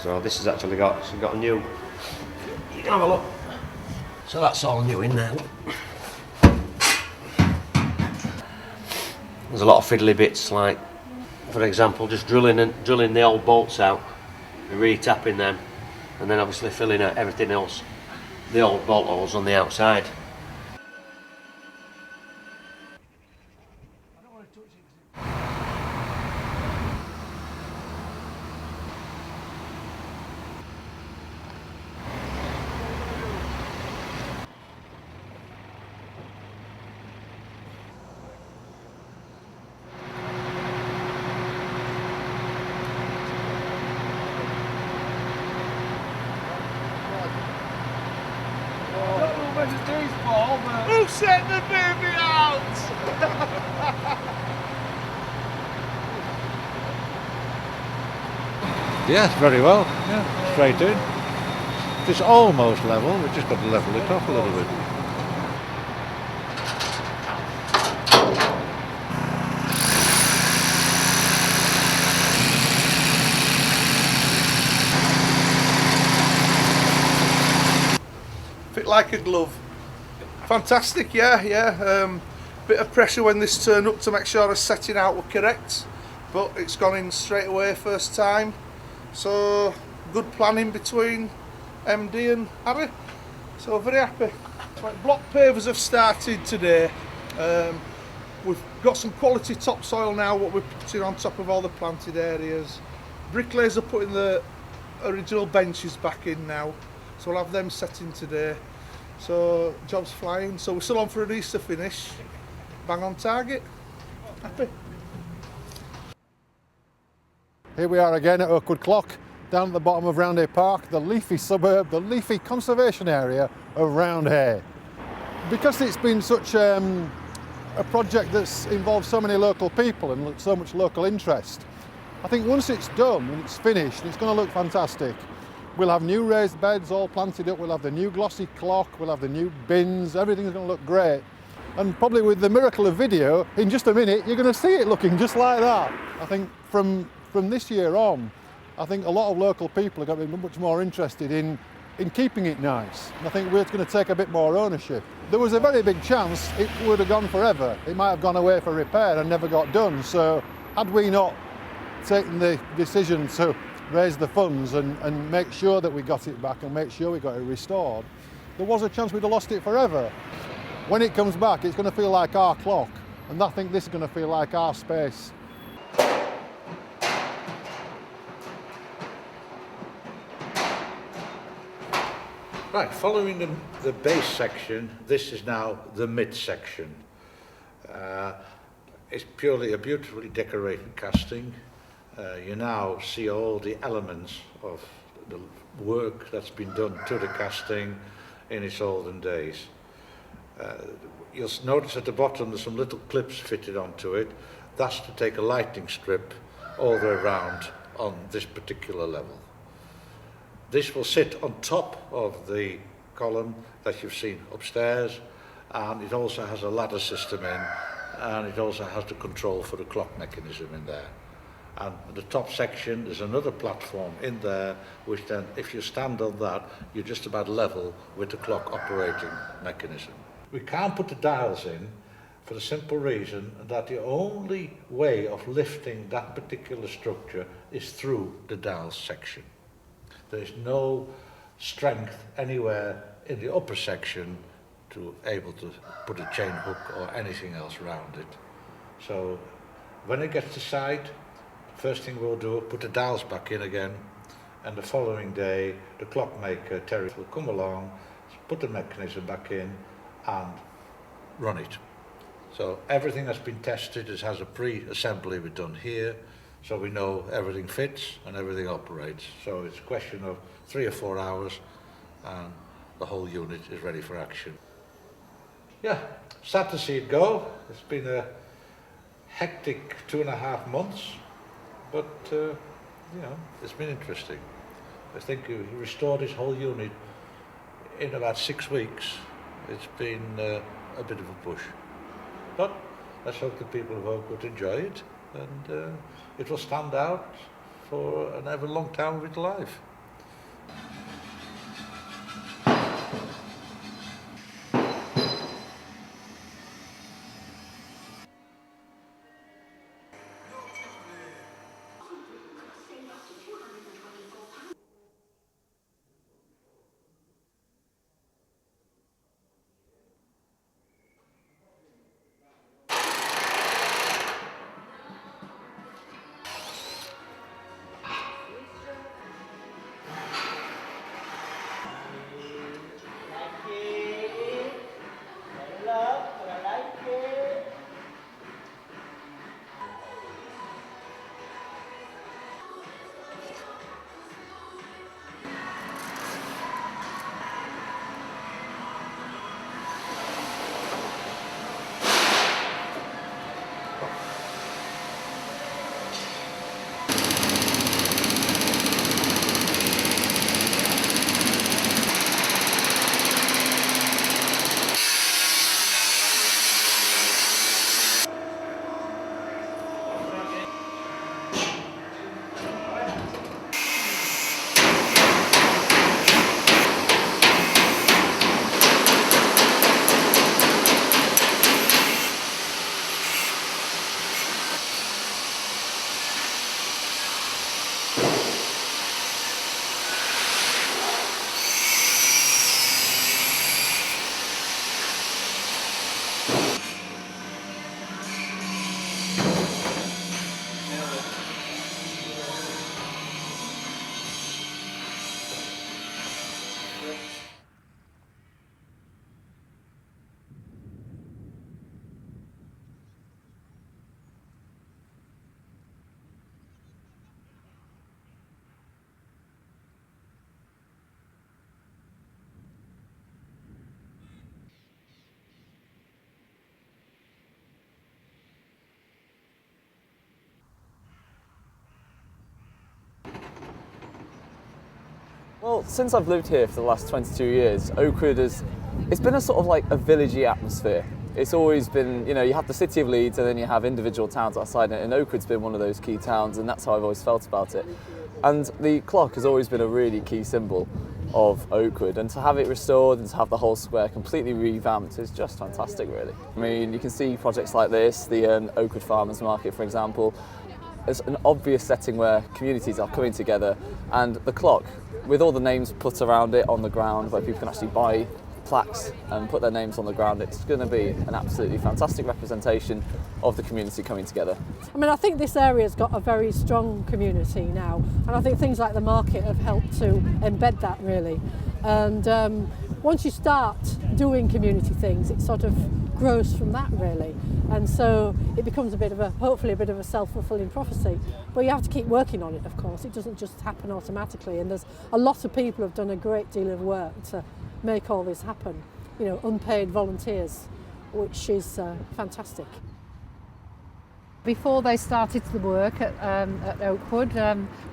So this has actually got a new, you can have a look. So that's all new in there. There's a lot of fiddly bits, like, for example, just drilling the old bolts out, and re-tapping them, and then obviously filling out everything else, the old bolt holes on the outside. Who set the baby out? Yes, very well. Yeah, straight in. It's almost level. We've just got to level it off a little bit. Fit like a glove. Fantastic, yeah. Bit of pressure when this turned up to make sure the setting out were correct, but it's gone in straight away first time. So good planning between MD and Harry. So very happy. Right, block pavers have started today. We've got some quality topsoil now, what we're putting on top of all the planted areas. Bricklayers are putting the original benches back in now, so we'll have them setting today. So job's flying. So we're still on for an Easter finish. Bang on target. Happy. Here we are again at Oakwood Clock, down at the bottom of Roundhay Park, the leafy suburb, the leafy conservation area of Roundhay. Because it's been such a project that's involved so many local people and so much local interest, I think once it's done and it's finished, it's going to look fantastic. We'll have new raised beds all planted up, we'll have the new glossy clock, we'll have the new bins, everything's going to look great. And probably with the miracle of video, in just a minute, you're going to see it looking just like that. I think from this year on, I think a lot of local people are going to be much more interested in keeping it nice. And I think we're going to take a bit more ownership. There was a very big chance it would have gone forever. It might have gone away for repair and never got done. So had we not taken the decision to raise the funds and make sure that we got it back and make sure we got it restored, there was a chance we'd have lost it forever. When it comes back, it's going to feel like our clock, and I think this is going to feel like our space. Right, following the base section, this is now the mid section. It's purely a beautifully decorated casting. You now see all the elements of the work that's been done to the casting in its olden days. You'll notice at the bottom there's some little clips fitted onto it. That's to take a lighting strip all the way around on this particular level. This will sit on top of the column that you've seen upstairs, and it also has a ladder system in, and it also has the control for the clock mechanism in there. And the top section, there's another platform in there, which then, if you stand on that, you're just about level with the clock operating mechanism. We can't put the dials in for the simple reason that the only way of lifting that particular structure is through the dials section. There's no strength anywhere in the upper section to able to put a chain hook or anything else around it. So when it gets to site, first thing we'll do, put the dials back in again, and the following day the clockmaker Terry will come along, put the mechanism back in and run it. So everything has been tested, it has a pre-assembly we've done here, so we know everything fits and everything operates. So it's a question of 3 or 4 hours and the whole unit is ready for action. Yeah, sad to see it go. It's been a hectic 2.5 months, but you know, it's been interesting. I think he restored his whole unit in about 6 weeks. It's been a bit of a push, but let's hope the people of Oakwood enjoy it, and it will stand out for an ever long time of its life. Well, since I've lived here for the last 22 years, Oakwood it's been a sort of like a villagey atmosphere. It's always been, you know, you have the city of Leeds and then you have individual towns outside it, and Oakwood's been one of those key towns, and that's how I've always felt about it. And the clock has always been a really key symbol of Oakwood, and to have it restored and to have the whole square completely revamped is just fantastic, really. I mean, you can see projects like this, the Oakwood Farmers Market, for example, as an obvious setting where communities are coming together, and the clock, with all the names put around it on the ground where people can actually buy plaques and put their names on the ground, it's going to be an absolutely fantastic representation of the community coming together. I mean, I think this area's got a very strong community now, and I think things like the market have helped to embed that, really. And once you start doing community things, it sort of grows from that, really. And so it becomes hopefully a bit of a self-fulfilling prophecy. But you have to keep working on it, of course. It doesn't just happen automatically. And there's a lot of people who've done a great deal of work to make all this happen. You know, unpaid volunteers, which is fantastic. Before they started the work at Oakwood,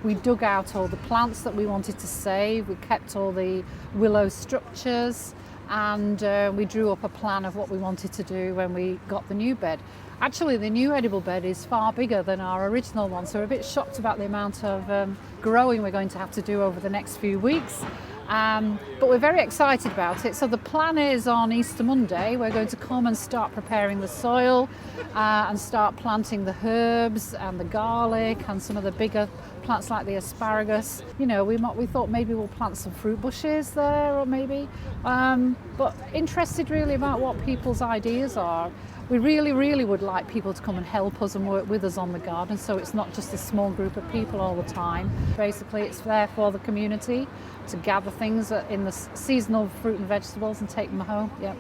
we dug out all the plants that we wanted to save. We kept all the willow structures, and we drew up a plan of what we wanted to do when we got the new bed. Actually, the new edible bed is far bigger than our original one, so we're a bit shocked about the amount of growing we're going to have to do over the next few weeks. But we're very excited about it. So the plan is on Easter Monday, we're going to come and start preparing the soil and start planting the herbs and the garlic and some of the bigger plants like the asparagus. You know, we thought maybe we'll plant some fruit bushes there, or maybe. But interested really about what people's ideas are. We really, really would like people to come and help us and work with us on the garden, so it's not just a small group of people all the time. Basically, it's there for the community to gather things in the seasonal fruit and vegetables and take them home. Yep.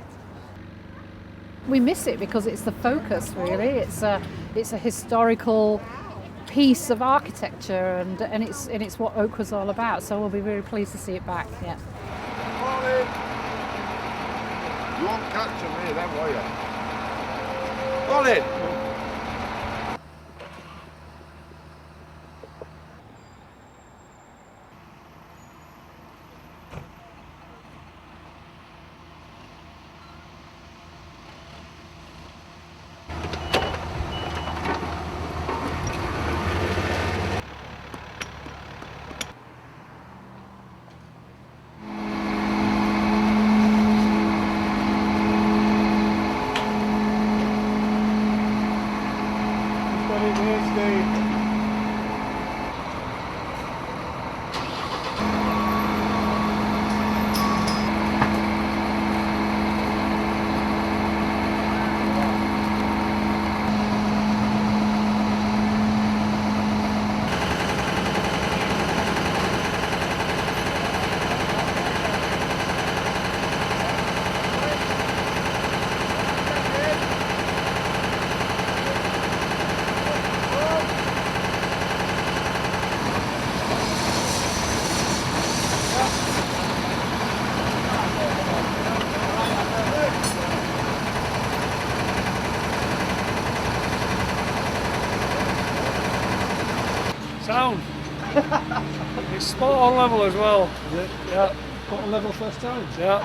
We miss it because it's the focus, really. It's a historical piece of architecture, and it's what Oakwood's all about. So we'll be very pleased to see it back. Yeah. won't catch them here then, will you? Colin! Sound. It's spot on level as well. Is it? Yeah. Spot on level first time? Yeah.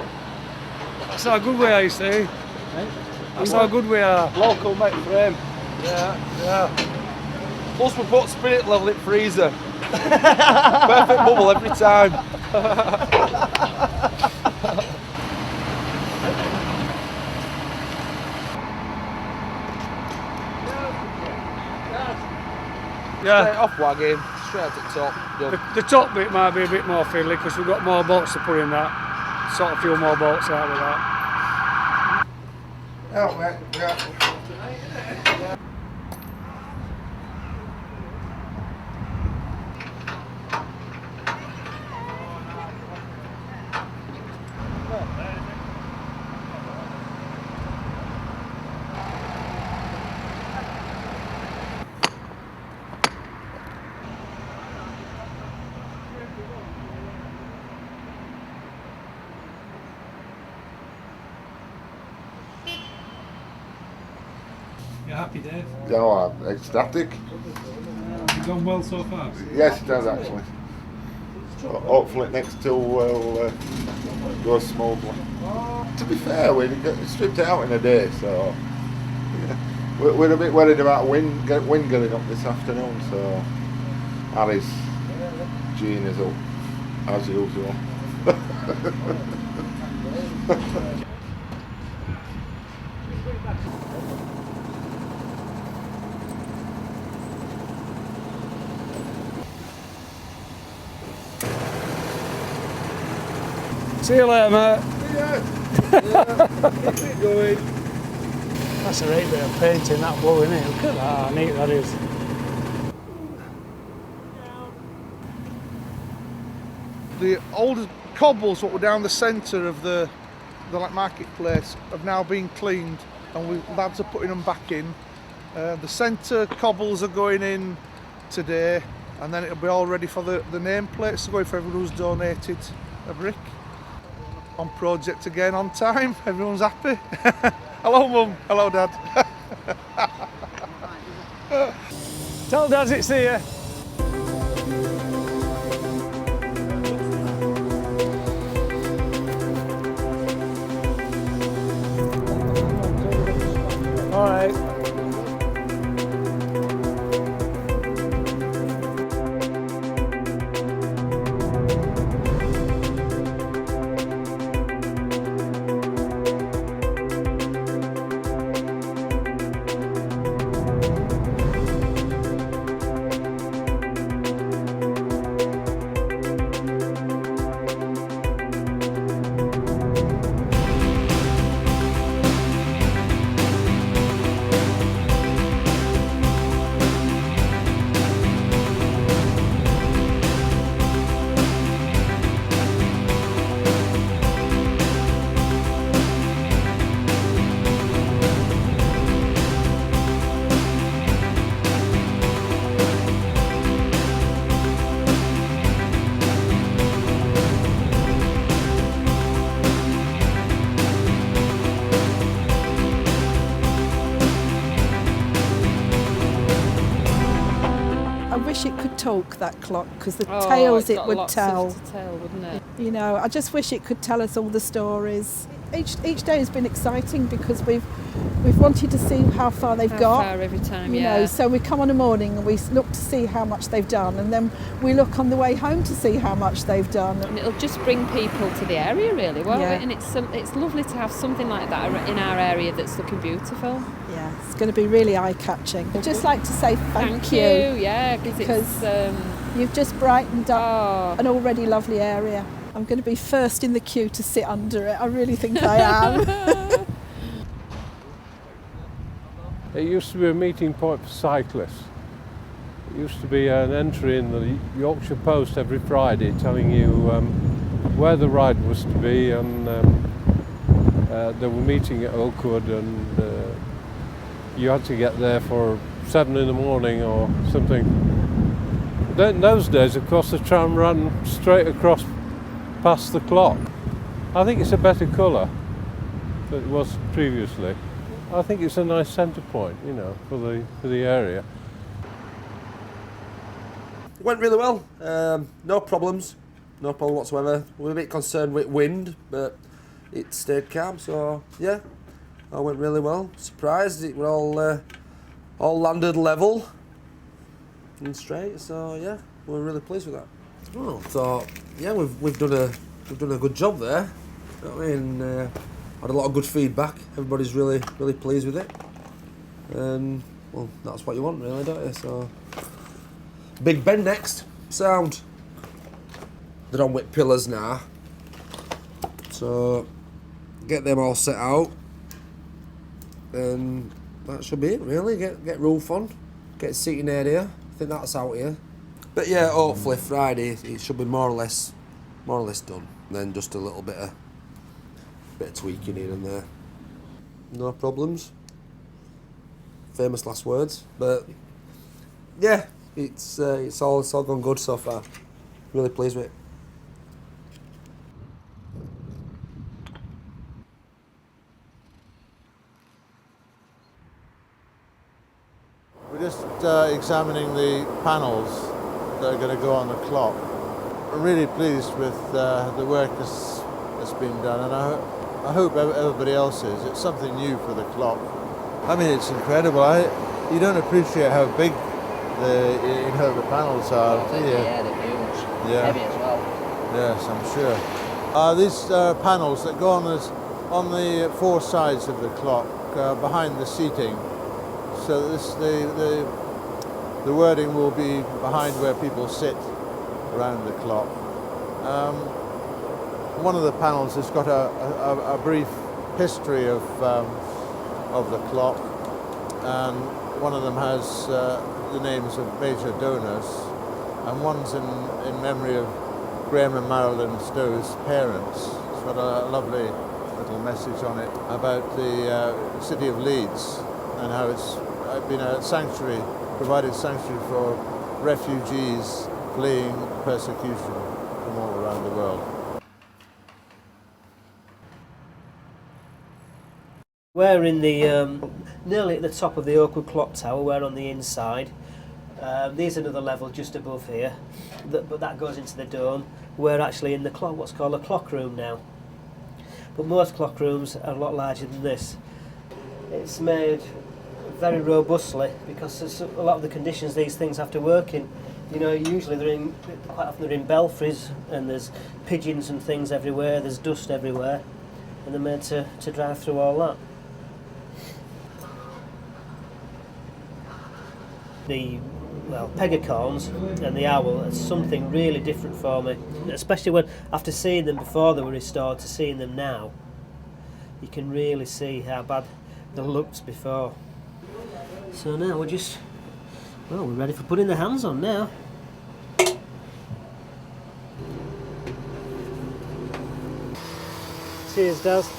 That's how good we are, you see. Eh? That's how good we are. Local mate frame. Yeah, yeah. Plus we put spirit level in freezer. Perfect bubble every time. Yeah. Straight off wagon, straight at the top. Done. The top bit might be a bit more fiddly because we've got more bolts to put in that. Sort a few more bolts out with that. Out, mate. Yeah. You're happy, Dave? No, I'm ecstatic. Has it gone well so far? Yes, it has actually. Hopefully next two will go smoothly. To be fair, we stripped it out in a day, so yeah. We're a bit worried about wind getting up this afternoon, so Ali's Gene is up as usual. See you later, mate. Yeah. Keep it going. That's a great bit of painting, that blue, isn't it? Look at that, how neat that is. The old cobbles what were down the centre of the like marketplace have now been cleaned, and lads are putting them back in. The centre cobbles are going in today, and then it'll be all ready for the nameplates to go for everyone who's donated a brick. On project again, on time. Everyone's happy. Hello, Mum. Hello, Dad. Tell Dad it's here. All right. talk, that clock, because the Oh, tales it's it got would lots tell. to tell, wouldn't it? You know, I just wish it could tell us all the stories. Each day has been exciting because we've wanted to see how far they've How got. far every time, you yeah. know, so we come on a morning and we look to see how much they've done, and then we look on the way home to see how much they've done. And it'll just bring people to the area, really, won't Yeah. it? And it's lovely to have something like that in our area that's looking beautiful. Yeah, it's going to be really eye-catching. I'd just like to say thank you. Yeah, because you've just brightened up an already lovely area. I'm going to be first in the queue to sit under it. I really think I am. It used to be a meeting point for cyclists. It used to be an entry in the Yorkshire Post every Friday telling you where the ride was to be, and they were meeting at Oakwood, and you had to get there for 7 in the morning or something. In those days, of course, the tram ran straight across past the clock. I think it's a better colour than it was previously. I think it's a nice centre point, you know, for the area. It went really well. No problems, no problem whatsoever. We were a bit concerned with wind, but it stayed calm. So yeah, it went really well. Surprised it were all landed level and straight. So yeah, we're really pleased with that. Well, so yeah, we've done a good job there. You know what I mean? Had a lot of good feedback. Everybody's really pleased with it. And well, that's what you want, really, don't you? So Big Ben next. Sound. They're on with pillars now. So get them all set out, and that should be it, really. Get roof on, get seating area. I think that's out here. But yeah, hopefully Friday it should be more or less done. And then just a little bit of tweaking here and there. No problems. Famous last words. But yeah, it's all gone good so far. Really pleased with it. We're just examining the panels that are going to go on the clock. I'm really pleased with the work that's been done, and I hope everybody else is. It's something new for the clock. I mean, it's incredible. You don't appreciate how big the panels are. Yeah, they're huge. Yeah. Heavy as well. Yes, I'm sure. These panels that go on the four sides of the clock, behind the seating. So the wording will be behind where people sit around the clock. One of the panels has got a brief history of the clock, and one of them has the names of major donors, and one's in memory of Graham and Marilyn Stowe's parents. It's got a lovely little message on it about the city of Leeds and how it's been a sanctuary, provided sanctuary for refugees fleeing persecution from all around the world. We're in the nearly at the top of the Oakwood Clock Tower. We're on the inside. There's another level just above here, but that goes into the dome. We're actually in the clock, what's called a clock room now. But most clock rooms are a lot larger than this. It's made very robustly because there's a lot of the conditions these things have to work in. You know, usually quite often they're in belfries, and there's pigeons and things everywhere. There's dust everywhere, and they're made to drive through all that. The pegacorns and the owl are something really different for me, especially when after seeing them before they were restored to seeing them now, you can really see how bad they looked before. So now we're ready for putting the hands on now. Cheers, Daz.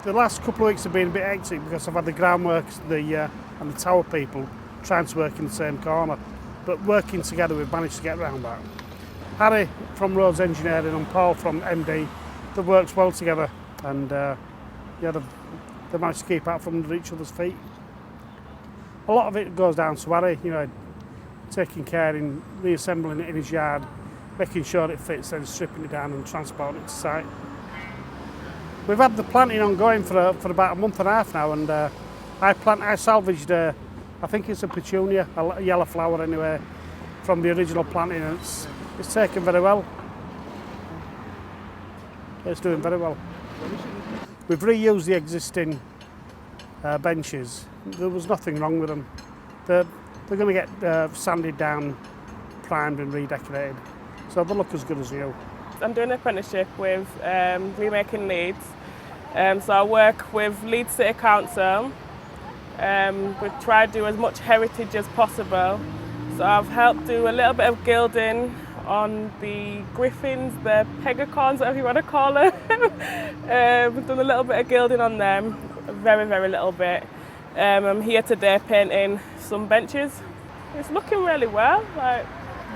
The last couple of weeks have been a bit hectic because I've had the groundworks and the tower people trying to work in the same corner. But working together, we've managed to get around that. Harry from Roads Engineering and Paul from MD, they've worked well together, and they've managed to keep out from under each other's feet. A lot of it goes down to Harry, taking care in reassembling it in his yard, making sure it fits, then stripping it down and transporting it to site. We've had the planting ongoing for about a month and a half now, and I salvaged, I think it's a petunia, a yellow flower anyway, from the original planting, and it's taken very well. It's doing very well. We've reused the existing benches. There was nothing wrong with them. They're going to get sanded down, primed and redecorated, so they'll look as good as new. I'm doing an apprenticeship with Remaking Leeds. So I work with Leeds City Council. We try to do as much heritage as possible. So I've helped do a little bit of gilding on the griffins, the pegacorns, whatever you want to call them. We've done a little bit of gilding on them, very, very little bit. I'm here today painting some benches. It's looking really well,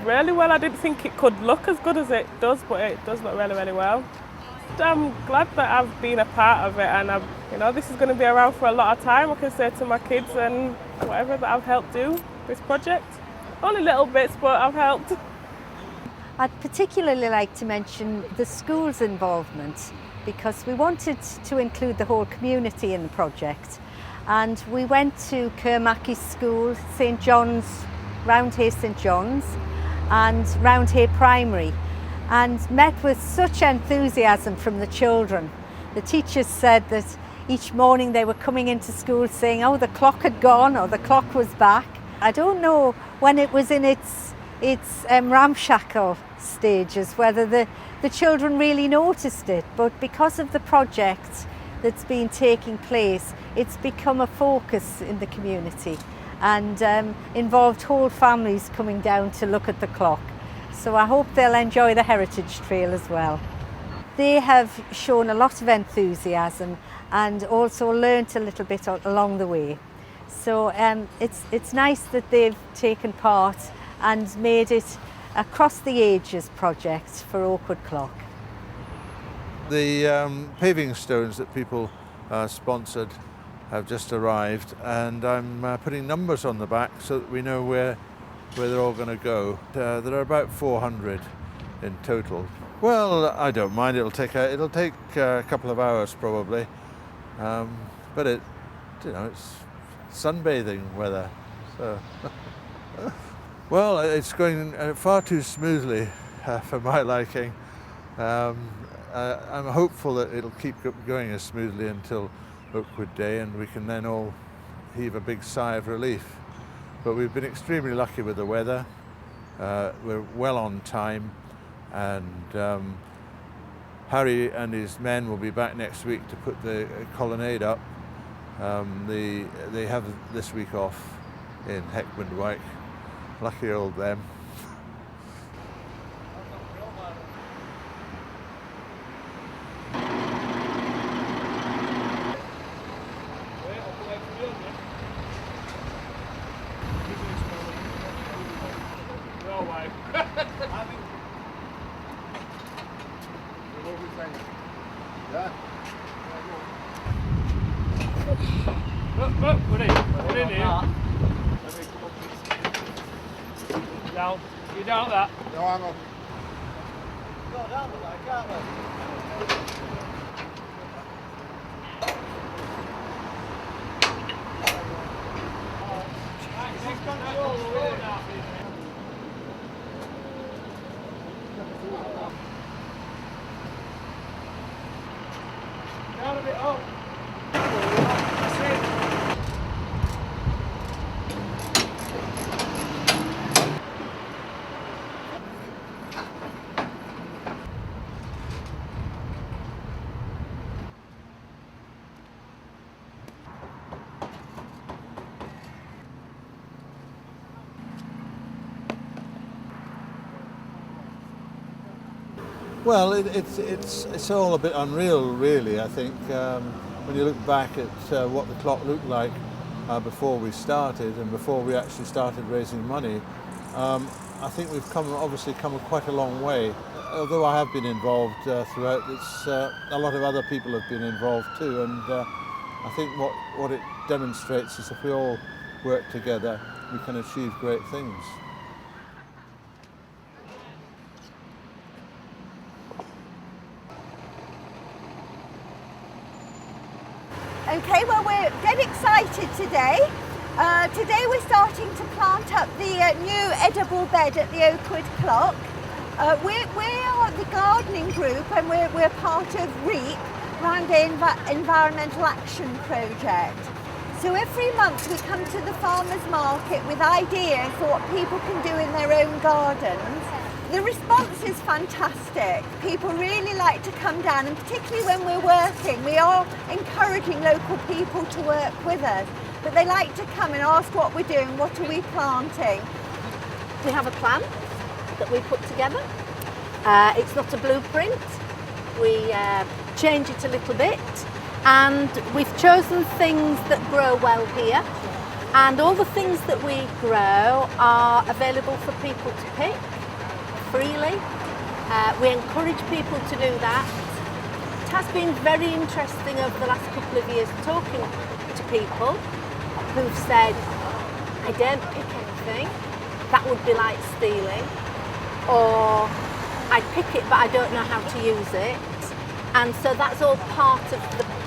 really well. I didn't think it could look as good as it does, but it does look really, really well. I'm glad that I've been a part of it, and this is going to be around for a lot of time. I can say to my kids and whatever that I've helped do this project. Only little bits, but I've helped. I'd particularly like to mention the school's involvement, because we wanted to include the whole community in the project. And we went to Kermackie School, St John's, Roundhay St John's, and Roundhay Primary, and met with such enthusiasm from the children. The teachers said that each morning they were coming into school saying, oh, the clock had gone, or the clock was back. I don't know when it was in its ramshackle stages whether the children really noticed it, but because of the project that's been taking place, it's become a focus in the community, and involved whole families coming down to look at the clock. So I hope they'll enjoy the heritage trail as well. They have shown a lot of enthusiasm and also learnt a little bit along the way. So it's nice that they've taken part and made it across the ages project for Oakwood Clock. The paving stones that people sponsored have just arrived, and I'm putting numbers on the back so that we know where they're all going to go. There are about 400 in total. Well, I don't mind. It'll take a couple of hours probably, but it's sunbathing weather. So, well, it's going far too smoothly for my liking. I'm hopeful that it'll keep going as smoothly until Oakwood Day, and we can then all heave a big sigh of relief. But we've been extremely lucky with the weather. We're well on time, and Harry and his men will be back next week to put the colonnade up. They have this week off in Heckmondwike. Lucky old them. You down that? No, hang on. Go down with that, can't we? Down a bit up. That's it. Well, it's all a bit unreal, really. I think when you look back at what the clock looked like before we started and before we actually started raising money. I think we've obviously come quite a long way. Although I have been involved throughout, a lot of other people have been involved too, and I think what it demonstrates is if we all work together, we can achieve great things. Okay, well, we're dead excited today. Today we're starting to plant up the new edible bed at the Oakwood Clock. We are the gardening group, and we're part of REAP, Roundhay Environmental Action Project. So every month we come to the farmers market with ideas for what people can do in their own gardens. The response is fantastic. People really like to come down, and particularly when we're working, we are encouraging local people to work with us. But they like to come and ask what we're doing, what are we planting. We have a plan that we put together. It's not a blueprint. We change it a little bit, and we've chosen things that grow well here, and all the things that we grow are available for people to pick freely. We encourage people to do that. It has been very interesting over the last couple of years talking to people who've said, I don't pick anything, that would be like stealing, or I pick it but I don't know how to use it. And so that's all part of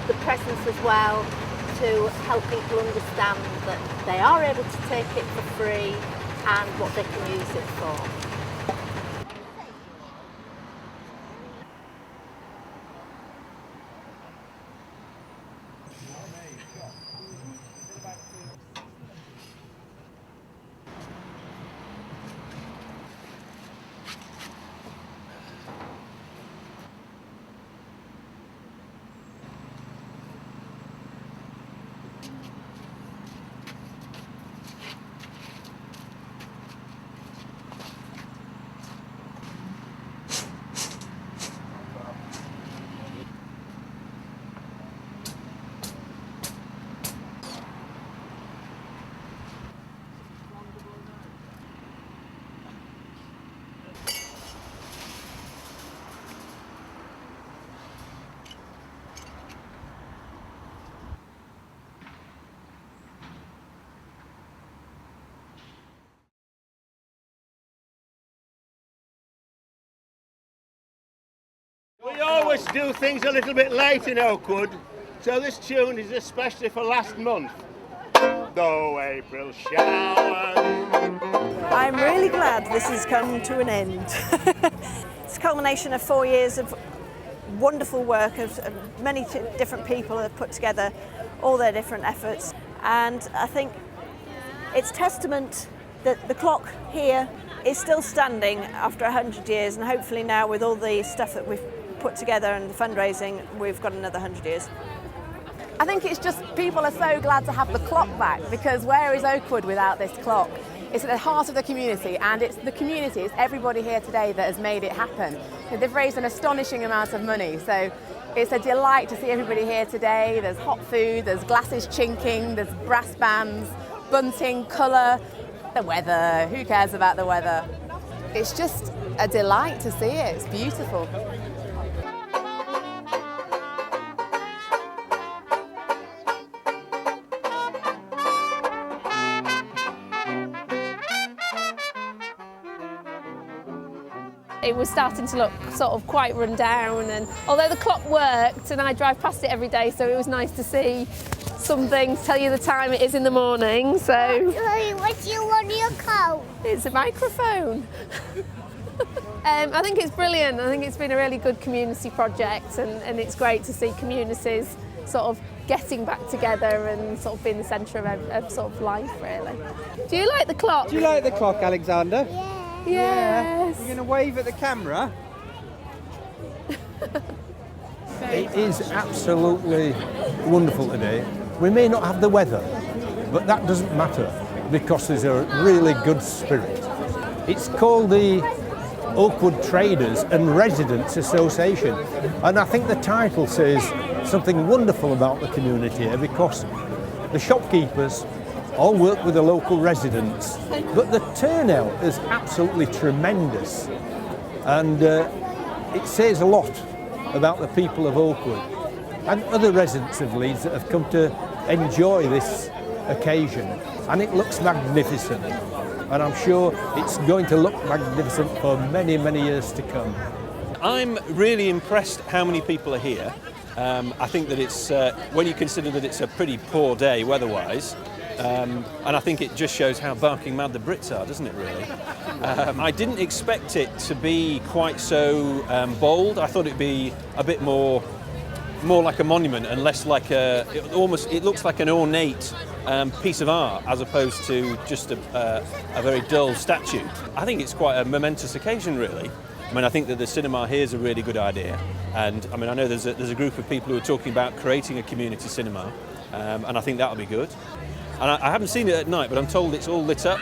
the presence as well, to help people understand that they are able to take it for free and what they can use it for. We always do things a little bit late in Oakwood, so this tune is especially for last month. Though April showers. I'm really glad this has come to an end. It's a culmination of 4 years of wonderful work of many different people have put together all their different efforts, and I think it's testament that the clock here is still standing after 100 years, and hopefully now with all the stuff that we've put together and the fundraising, we've got another 100 years. I think it's just people are so glad to have the clock back, because where is Oakwood without this clock? It's at the heart of the community, and it's the community, it's everybody here today that has made it happen. They've raised an astonishing amount of money, so it's a delight to see everybody here today. There's hot food, there's glasses chinking, there's brass bands, bunting, colour, the weather, who cares about the weather? It's just a delight to see it, it's beautiful. It was starting to look sort of quite run down, and although the clock worked and I drive past it every day, so it was nice to see something to tell you the time it is in the morning. So what's on your coat? It's a microphone. I think it's brilliant. I think it's been a really good community project, and it's great to see communities sort of getting back together and sort of being the centre of sort of life, really. Do you like the clock? Do you like the clock, Alexander? Yes. Yeah. You're going to wave at the camera? It is absolutely wonderful today. We may not have the weather, but that doesn't matter because there's a really good spirit. It's called the Oakwood Traders and Residents Association, and I think the title says something wonderful about the community here, because the shopkeepers all work with the local residents. But the turnout is absolutely tremendous, and it says a lot about the people of Oakwood and other residents of Leeds that have come to enjoy this occasion. And it looks magnificent, and I'm sure it's going to look magnificent for many, many years to come. I'm really impressed how many people are here. I think that it's, when you consider that it's a pretty poor day weather-wise, and I think it just shows how barking mad the Brits are, doesn't it, really? I didn't expect it to be quite so bold. I thought it'd be a bit more like a monument and less like it looks like an ornate piece of art as opposed to just a very dull statue. I think it's quite a momentous occasion, really. I mean, I think that the cinema here is a really good idea, and I mean, I know there's a group of people who are talking about creating a community cinema, and I think that'll be good. And I haven't seen it at night, but I'm told it's all lit up,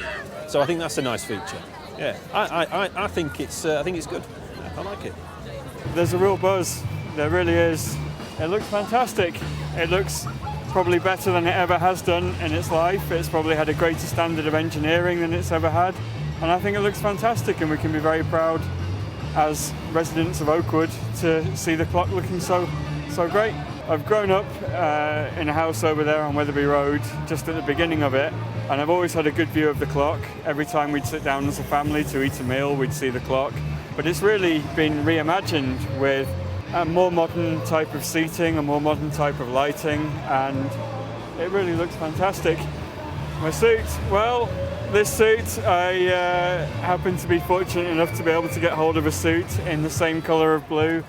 so I think that's a nice feature. Yeah, I think it's good. I like it. There's a real buzz. There really is. It looks fantastic. It looks probably better than it ever has done in its life. It's probably had a greater standard of engineering than it's ever had, and I think it looks fantastic, and we can be very proud as residents of Oakwood to see the clock looking so great. I've grown up in a house over there on Wetherby Road, just at the beginning of it, and I've always had a good view of the clock. Every time we'd sit down as a family to eat a meal, we'd see the clock. But it's really been reimagined with a more modern type of seating, a more modern type of lighting, and it really looks fantastic. My suit, well, this suit, I happen to be fortunate enough to be able to get hold of a suit in the same colour of blue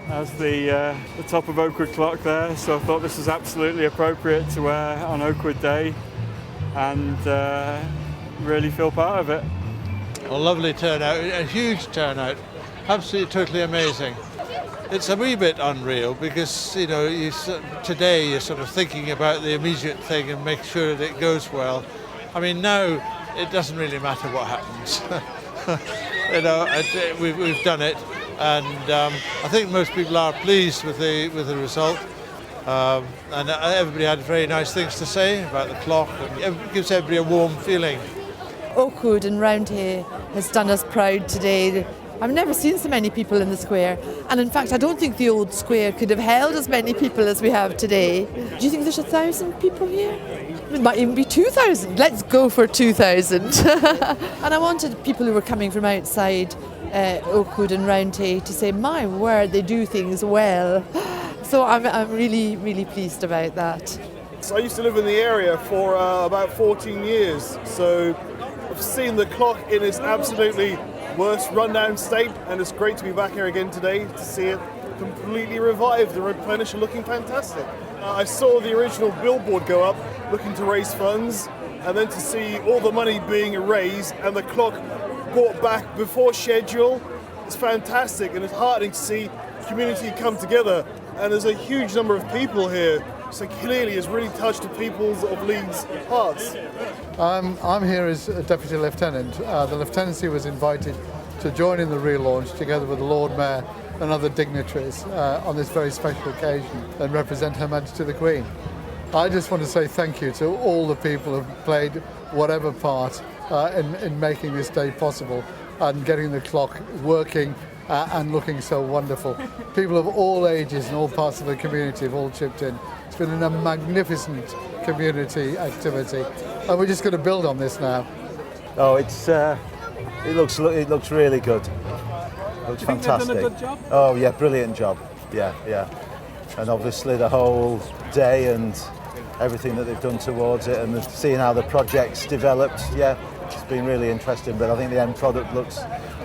as the top of Oakwood Clock there, so I thought this was absolutely appropriate to wear on Oakwood Day, and really feel part of it. A lovely turnout, a huge turnout, absolutely totally amazing. It's a wee bit unreal because, you know, today you're sort of thinking about the immediate thing and make sure that it goes well. I mean, now it doesn't really matter what happens. You know, we've done it, and I think most people are pleased with the result. And everybody had very nice things to say about the clock, and it gives everybody a warm feeling. Oakwood and round here has done us proud today. I've never seen so many people in the square, and in fact I don't think the old square could have held as many people as we have today. Do you think there's 1,000 people here? It might even be 2,000. Let's go for 2,000. And I wanted people who were coming from outside Oakwood and round here to say, my word, they do things well. So I'm really, really pleased about that. So I used to live in the area for about 14 years, so I've seen the clock in its absolutely worst rundown state, and it's great to be back here again today to see it completely revived and replenished and looking fantastic. I saw the original billboard go up looking to raise funds, and then to see all the money being raised and the clock brought back before schedule, it's fantastic, and it's heartening to see community come together. And there's a huge number of people here, so clearly it's really touched the people's of Leeds' hearts. I'm here as a Deputy Lieutenant. The Lieutenancy was invited to join in the relaunch together with the Lord Mayor and other dignitaries on this very special occasion and represent Her Majesty the Queen. I just want to say thank you to all the people who have played whatever part in making this day possible and getting the clock working and looking so wonderful. People of all ages and all parts of the community have all chipped in. It's been a magnificent community activity, and we're just going to build on this now. Oh, it looks really good. It looks fantastic. They've done a good job? Oh yeah, brilliant job. Yeah. And obviously the whole day and everything that they've done towards it, and seeing how the project's developed. Yeah, it's been really interesting. But I think the end product looks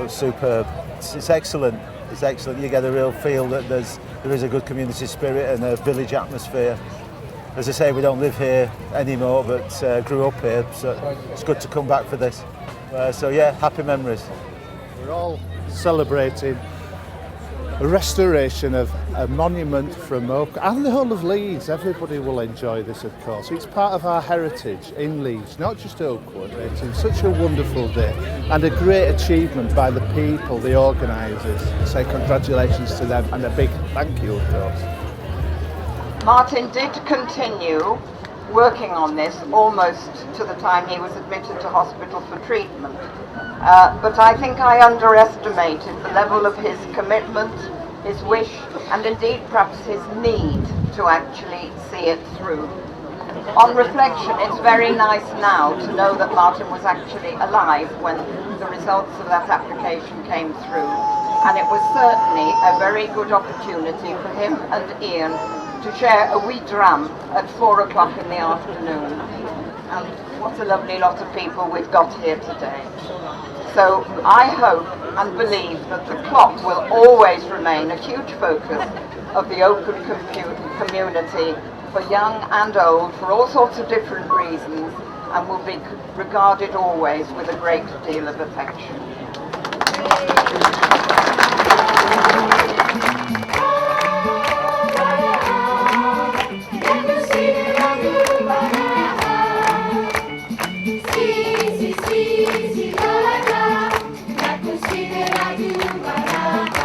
superb. It's excellent. It's excellent. You get a real feel that there is a good community spirit and a village atmosphere. As I say, we don't live here anymore, but grew up here, so it's good to come back for this. So yeah, happy memories. We're all celebrating a restoration of a monument from Oakwood and the whole of Leeds. Everybody will enjoy this, of course. It's part of our heritage in Leeds, not just Oakwood. It's such a wonderful day and a great achievement by the people, the organisers. Say congratulations to them and a big thank you, of course. Martin did continue working on this almost to the time he was admitted to hospital for treatment. But I think I underestimated the level of his commitment, his wish, and indeed perhaps his need to actually see it through. On reflection, it's very nice now to know that Martin was actually alive when the results of that application came through. And it was certainly a very good opportunity for him and Ian to share a wee dram at 4 o'clock in the afternoon. And what a lovely lot of people we've got here today. So I hope and believe that the clock will always remain a huge focus of the Oakwood community for young and old, for all sorts of different reasons, and will be regarded always with a great deal of affection. Si, si, si, si, la, la, la cucina la